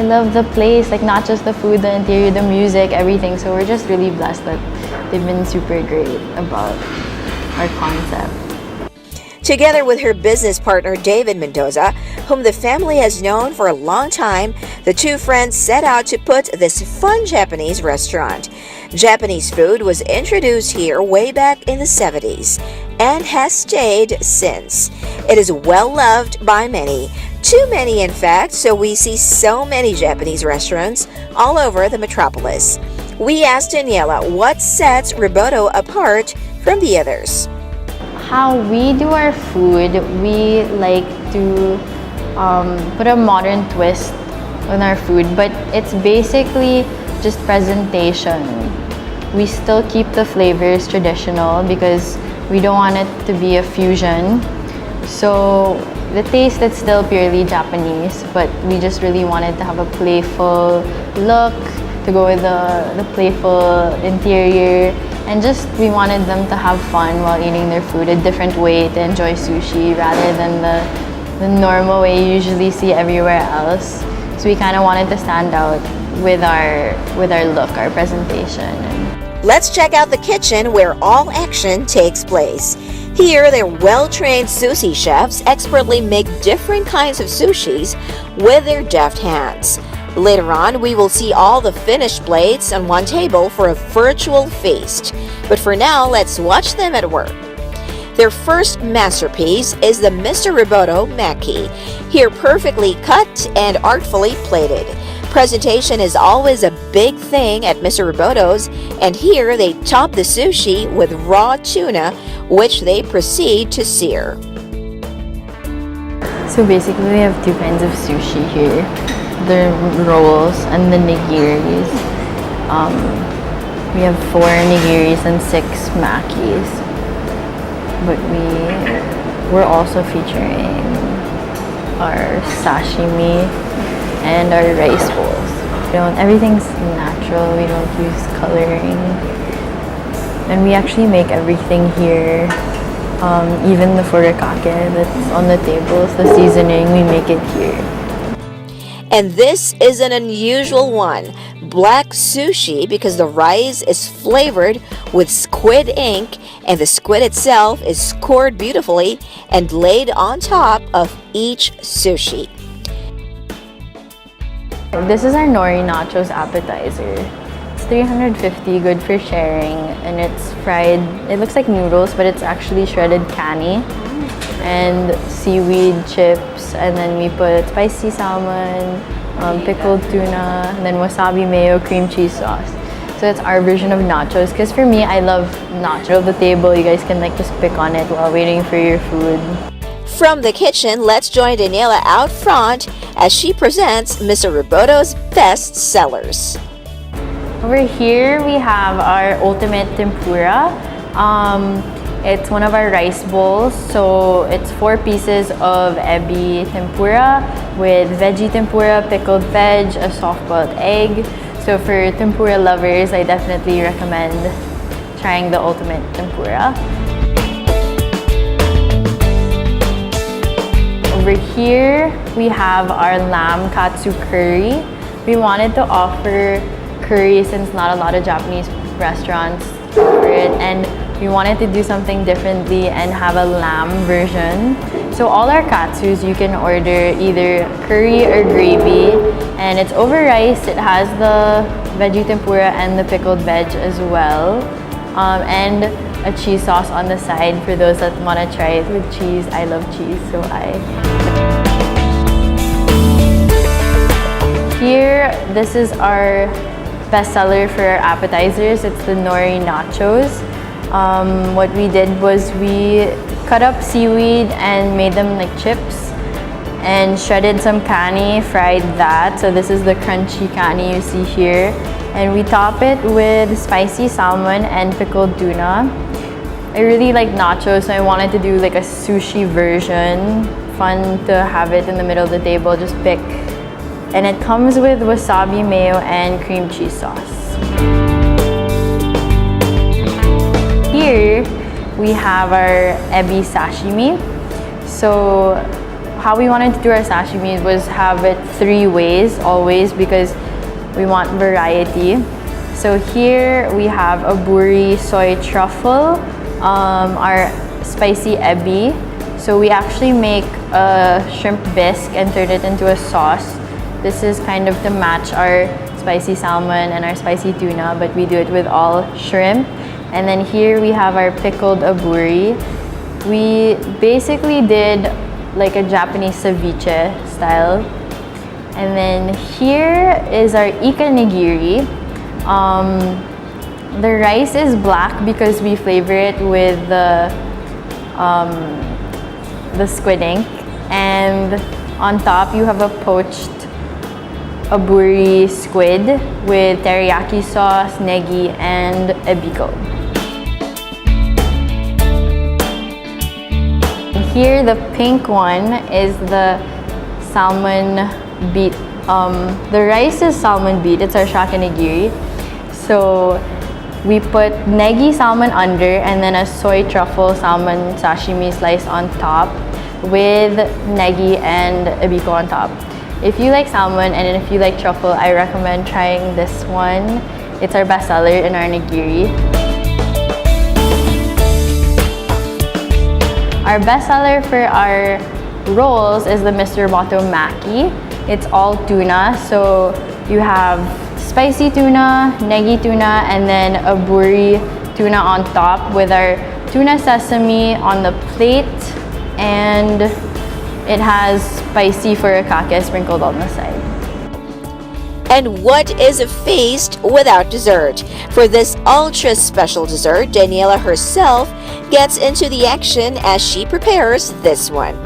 Speaker 9: love the place, like not just the food, the interior, the music, everything. So we're just really blessed that they've been super great about our concept.
Speaker 20: Together with her business partner David Mendoza, whom the family has known for a long time, the two friends set out to put this fun Japanese restaurant. Japanese food was introduced here way back in the 70s and has stayed since. It is well loved by many, too many in fact, so we see so many Japanese restaurants all over the metropolis. We asked Daniela what sets Roboto apart from the others.
Speaker 9: How we do our food, we like to put a modern twist on our food, but it's basically just presentation. We still keep the flavors traditional because we don't want it to be a fusion. So the taste is still purely Japanese, but we just really wanted to have a playful look to go with the playful interior, and just we wanted them to have fun while eating their food, a different way to enjoy sushi rather than the normal way you usually see everywhere else. So we kind of wanted to stand out with our look, our presentation.
Speaker 20: Let's check out the kitchen where all action takes place. Here, their well-trained sushi chefs expertly make different kinds of sushis with their deft hands. Later on, we will see all the finished plates on one table for a virtual feast. But for now, let's watch them at work. Their first masterpiece is the Mr. Roboto Maki, here perfectly cut and artfully plated. Presentation is always a big thing at Mr. Roboto's, and here they top the sushi with raw tuna, which they proceed to sear.
Speaker 9: So basically we have two kinds of sushi here. The rolls and the nigiris. We have 4 nigiris and 6 makis. But we're also featuring our sashimi and our rice bowls. Everything's natural, we don't use coloring. And we actually make everything here. Even the furikake that's on the tables, the seasoning, we make it here.
Speaker 20: And this is an unusual one, black sushi, because the rice is flavored with squid ink and the squid itself is scored beautifully and laid on top of each sushi.
Speaker 9: This is our nori nachos appetizer. It's 350, good for sharing, and it's fried. It looks like noodles, but it's actually shredded kani and seaweed chips, and then we put spicy salmon, pickled tuna, and then wasabi mayo cream cheese sauce. So it's our version of nachos, because for me, I love nacho. The table, you guys can just pick on it while waiting for your food.
Speaker 20: From the kitchen, let's join Daniela out front as she presents Mr. Roboto's best sellers.
Speaker 9: Over here, we have our ultimate tempura. It's one of our rice bowls, so it's 4 pieces of ebi tempura with veggie tempura, pickled veg, a soft-boiled egg. So for tempura lovers, I definitely recommend trying the ultimate tempura. Over here, we have our lamb katsu curry. We wanted to offer curry since not a lot of Japanese restaurants offer it, and we wanted to do something differently and have a lamb version. So all our katsus, you can order either curry or gravy, and it's over rice. It has the veggie tempura and the pickled veg as well, and a cheese sauce on the side for those that want to try it with cheese. I love cheese, so Here, this is our bestseller for our appetizers. It's the nori nachos. What we did was we cut up seaweed and made them like chips and shredded some kani, fried that. So this is the crunchy kani you see here. And we top it with spicy salmon and pickled tuna. I really like nachos, so I wanted to do like a sushi version. Fun to have it in the middle of the table, just pick and it comes with wasabi mayo and cream cheese sauce. Here we have our ebi sashimi. So how we wanted to do our sashimi was have it 3 ways always, because we want variety. So here we have a buri soy truffle, our spicy ebi. So we actually make a shrimp bisque and turn it into a sauce. This is kind of to match our spicy salmon and our spicy tuna, but we do it with all shrimp. And then here we have our pickled aburi. We basically did like a Japanese ceviche style. And then here is our ika nigiri. The rice is black because we flavor it with the squid ink. And on top you have a poached aburi squid with teriyaki sauce, negi, and ebiko. Here, the pink one is the salmon beet. The rice is salmon beet. It's our shakanigiri. So we put negi salmon under and then a soy truffle salmon sashimi slice on top with negi and ebiko on top. If you like salmon and if you like truffle, I recommend trying this one. It's our best seller in our nigiri. Our best seller for our rolls is the Mr. Roboto Maki. It's all tuna, so you have spicy tuna, negi tuna, and then a buri tuna on top with our tuna sesame on the plate, and it has spicy furikake sprinkled on the side.
Speaker 20: And what is a feast without dessert? For this ultra special dessert, Daniela herself gets into the action as she prepares this one.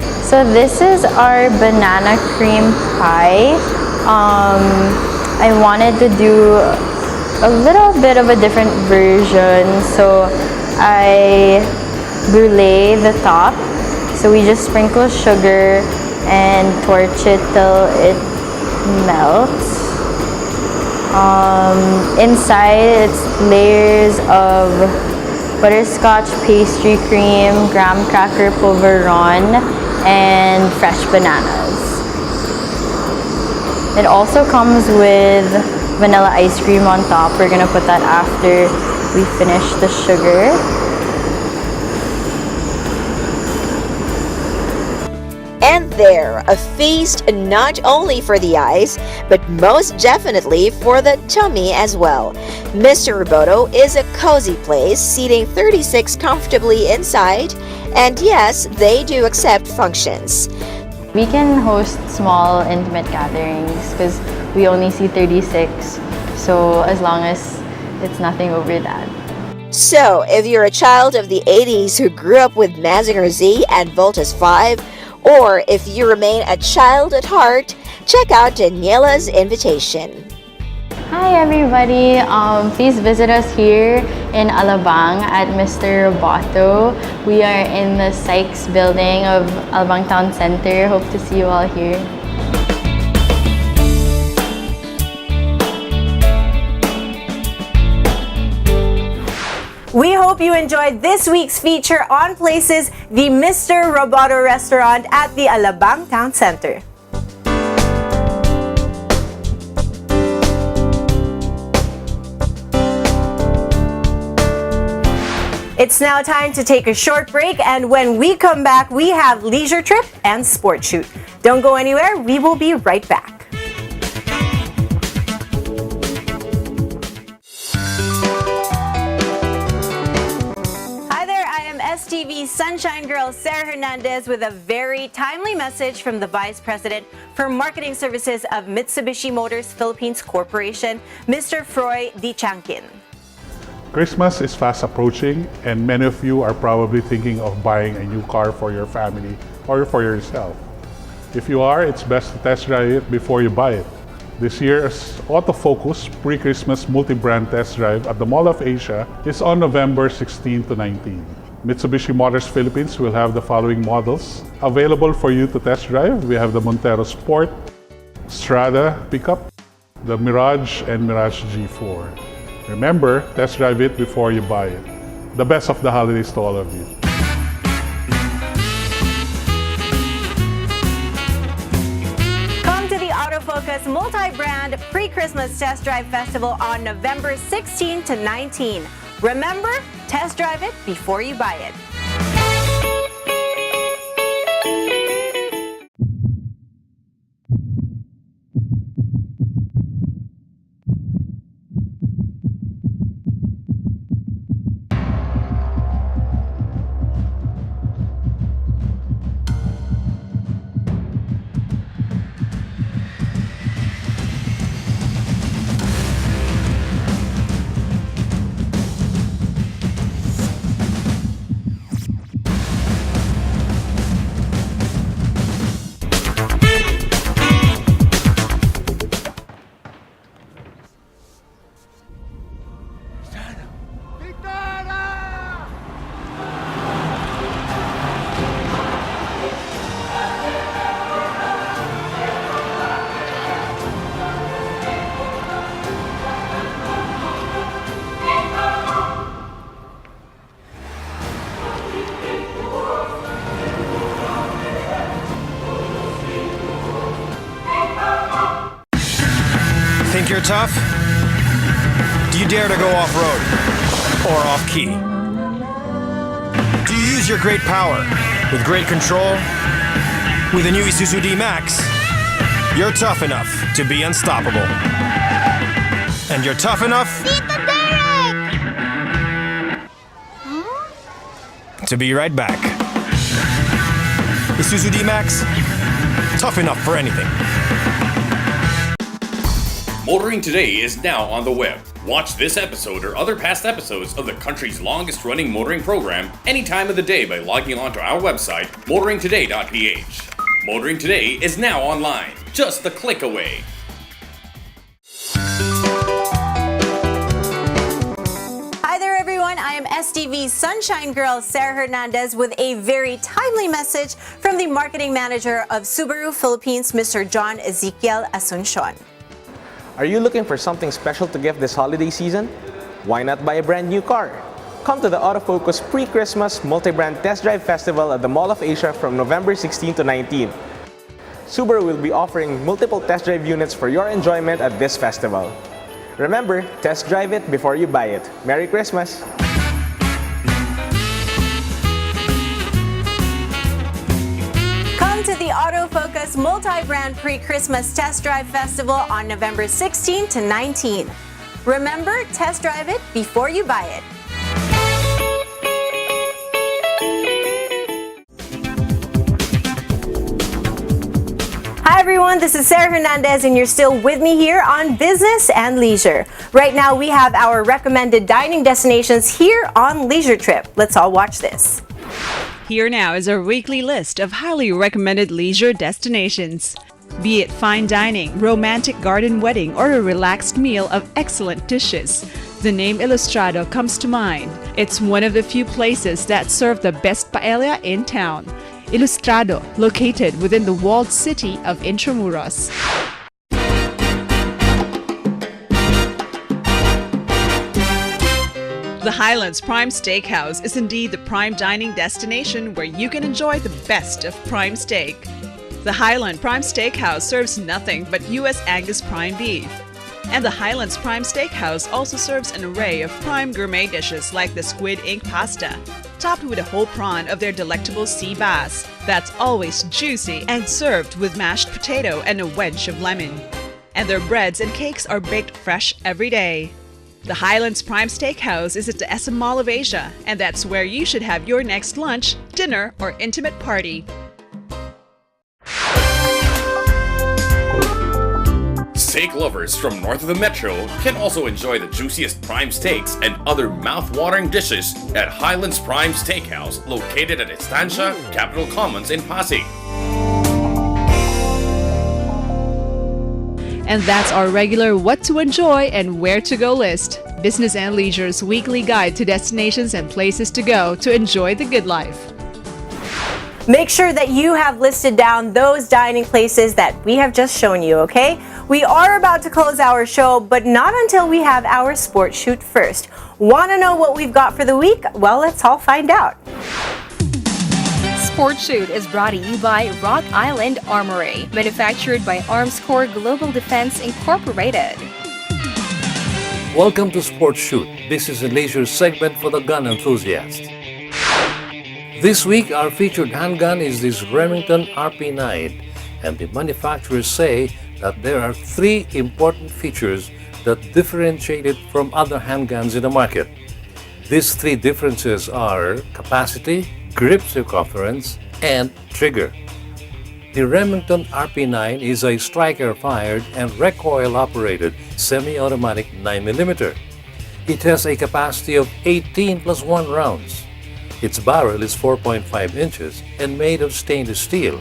Speaker 9: So this is our banana cream pie. I wanted to do a little bit of a different version, so I brulee the top. So we just sprinkle sugar and torch it till it melts. Inside, it's layers of butterscotch pastry cream, graham cracker pulveron, and fresh bananas. It also comes with vanilla ice cream on top. We're gonna put that after we finish the sugar.
Speaker 20: And there, a feast not only for the eyes, but most definitely for the tummy as well. Mr. Roboto is a cozy place, seating 36 comfortably inside, and yes, they do accept functions.
Speaker 9: We can host small, intimate gatherings because we only see 36, so as long as it's nothing over that.
Speaker 20: So, if you're a child of the 80s who grew up with Mazinger Z and Voltus 5, or if you remain a child at heart, check out Daniela's invitation.
Speaker 9: Hi everybody, please visit us here in Alabang at Mr. Roboto. We are in the Sykes building of Alabang Town Center. Hope to see you all here.
Speaker 3: We hope you enjoyed this week's feature on Places, the Mr. Roboto restaurant at the Alabang Town Center. It's now time to take a short break, and when we come back, we have Leisure Trip and Sport Shoot. Don't go anywhere, we will be right back. STV Sunshine Girl Sarah Hernandez with a very timely message from the Vice President for Marketing Services of Mitsubishi Motors Philippines Corporation, Mr. Froy Di Chankin.
Speaker 10: Christmas is fast approaching, and many of you are probably thinking of buying a new car for your family or for yourself. If you are, it's best to test drive it before you buy it. This year's Autofocus pre-Christmas multi-brand test drive at the Mall of Asia is on November 16 to 19. Mitsubishi Motors Philippines will have the following models available for you to test drive. We have the Montero Sport, Strada pickup, the Mirage and Mirage G4. Remember, test drive it before you buy it. The best of the holidays to all of you.
Speaker 3: Come to the Autofocus multi-brand pre-Christmas test drive festival on November 16 to 19. Remember, test drive it before you buy it.
Speaker 17: Think you're tough? Do you dare to go off-road or off-key? Do you use your great power with great control? With the new Isuzu D-Max, you're tough enough to be unstoppable. And you're tough enough to be right back. Isuzu D-Max, tough enough for anything.
Speaker 4: Motoring Today is now on the web. Watch this episode or other past episodes of the country's longest running motoring program any time of the day by logging on to our website, motoringtoday.ph. Motoring Today is now online, just a click away.
Speaker 3: Hi there everyone, I am STV's Sunshine Girl, Sarah Hernandez, with a very timely message from the marketing manager of Subaru Philippines, Mr. John Ezekiel Asuncion.
Speaker 11: Are you looking for something special to gift this holiday season? Why not buy a brand new car? Come to the Autofocus Pre-Christmas Multi-Brand Test Drive Festival at the Mall of Asia from November 16 to 19. Subaru will be offering multiple test drive units for your enjoyment at this festival. Remember, test drive it before you buy it. Merry Christmas!
Speaker 3: To the Autofocus Multi-Brand Pre-Christmas Test Drive Festival on November 16 to 19. Remember, test drive it before you buy it. Hi everyone, this is Sarah Hernandez and you're still with me here on Business and Leisure. Right now we have our recommended dining destinations here on Leisure Trip. Let's all watch this.
Speaker 12: Here now is our weekly list of highly recommended leisure destinations. Be it fine dining, romantic garden wedding, or a relaxed meal of excellent dishes, the name Ilustrado comes to mind. It's one of the few places that serve the best paella in town. Ilustrado, located within the walled city of Intramuros. The Highlands Prime Steakhouse is indeed the prime dining destination where you can enjoy the best of prime steak. The Highland Prime Steakhouse serves nothing but U.S. Angus prime beef. And the Highlands Prime Steakhouse also serves an array of prime gourmet dishes like the Squid Ink pasta, topped with a whole prawn of their delectable sea bass that's always juicy and served with mashed potato and a wedge of lemon. And their breads and cakes are baked fresh every day. The Highlands Prime Steakhouse is at the SM Mall of Asia, and that's where you should have your next lunch, dinner, or intimate party.
Speaker 4: Steak lovers from north of the metro can also enjoy the juiciest prime steaks and other mouth-watering dishes at Highlands Prime Steakhouse, located at Estancia, Capitol Commons in Pasig.
Speaker 12: And that's our regular What to Enjoy and Where to Go list. Business and Leisure's weekly guide to destinations and places to go to enjoy the good life.
Speaker 3: Make sure that you have listed down those dining places that we have just shown you, okay? We are about to close our show, but not until we have our sports shoot first. Want to know what we've got for the week? Well, let's all find out.
Speaker 6: Sports Shoot is brought to you by Rock Island Armory, manufactured by Armscore Global Defense Incorporated.
Speaker 2: Welcome to Sports Shoot. This is a leisure segment for the gun enthusiast. This week, our featured handgun is this Remington RP9, and the manufacturers say that there are 3 important features that differentiate it from other handguns in the market. These 3 differences are capacity, grip circumference, and trigger. The Remington RP9 is a striker-fired and recoil-operated semi-automatic 9mm. It has a capacity of 18 plus 1 rounds. Its barrel is 4.5 inches and made of stainless steel.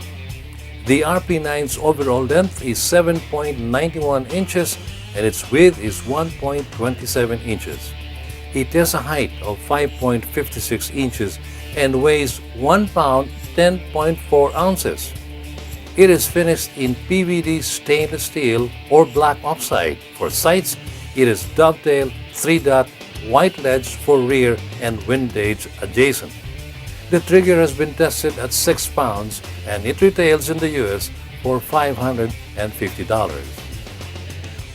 Speaker 2: The RP9's overall length is 7.91 inches and its width is 1.27 inches. It has a height of 5.56 inches and weighs 1 pound 10.4 ounces. It is finished in PVD stainless steel or black oxide. For sights, it is dovetail 3-dot white ledge for rear and windage adjacent. The trigger has been tested at 6 pounds and it retails in the US for $550.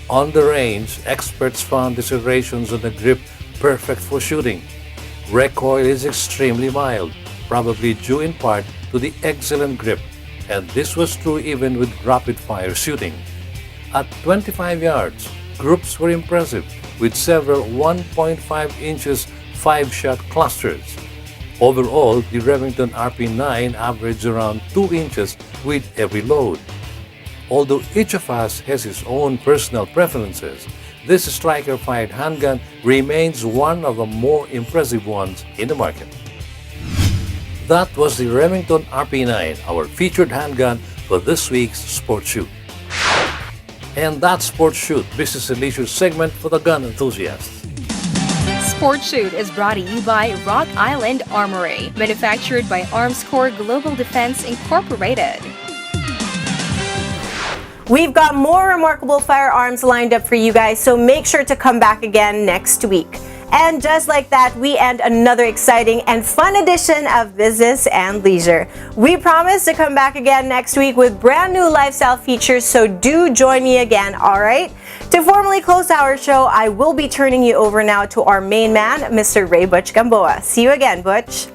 Speaker 2: On the range, experts found the serrations on the grip perfect for shooting. Recoil is extremely mild, probably due in part to the excellent grip, and this was true even with rapid-fire shooting. At 25 yards, groups were impressive with several 1.5 inches 5-shot clusters. Overall, the Remington RP9 averaged around 2 inches with every load. Although each of us has his own personal preferences, this striker-fired handgun remains one of the more impressive ones in the market. That was the Remington RP9, our featured handgun for this week's Sports Shoot. And that's Sports Shoot, business and leisure segment for the gun enthusiasts.
Speaker 6: Sports Shoot is brought to you by Rock Island Armory, manufactured by Armscore Global Defense Incorporated.
Speaker 3: We've got more remarkable firearms lined up for you guys, so make sure to come back again next week. And just like that, we end another exciting and fun edition of Business and Leisure. We promise to come back again next week with brand new lifestyle features, so do join me again, alright? To formally close our show, I will be turning you over now to our main man, Mr. Ray Butch Gamboa. See you again, Butch.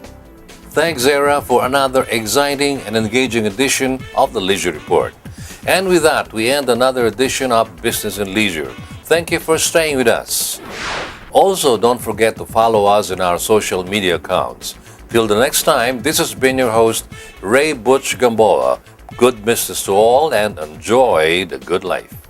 Speaker 2: Thanks, Zara, for another exciting and engaging edition of the Leisure Report. And with that, we end another edition of Business and Leisure. Thank you for staying with us. Also, don't forget to follow us in our social media accounts. Till the next time, this has been your host, Ray Butch Gamboa. Good business to all and enjoy the good life.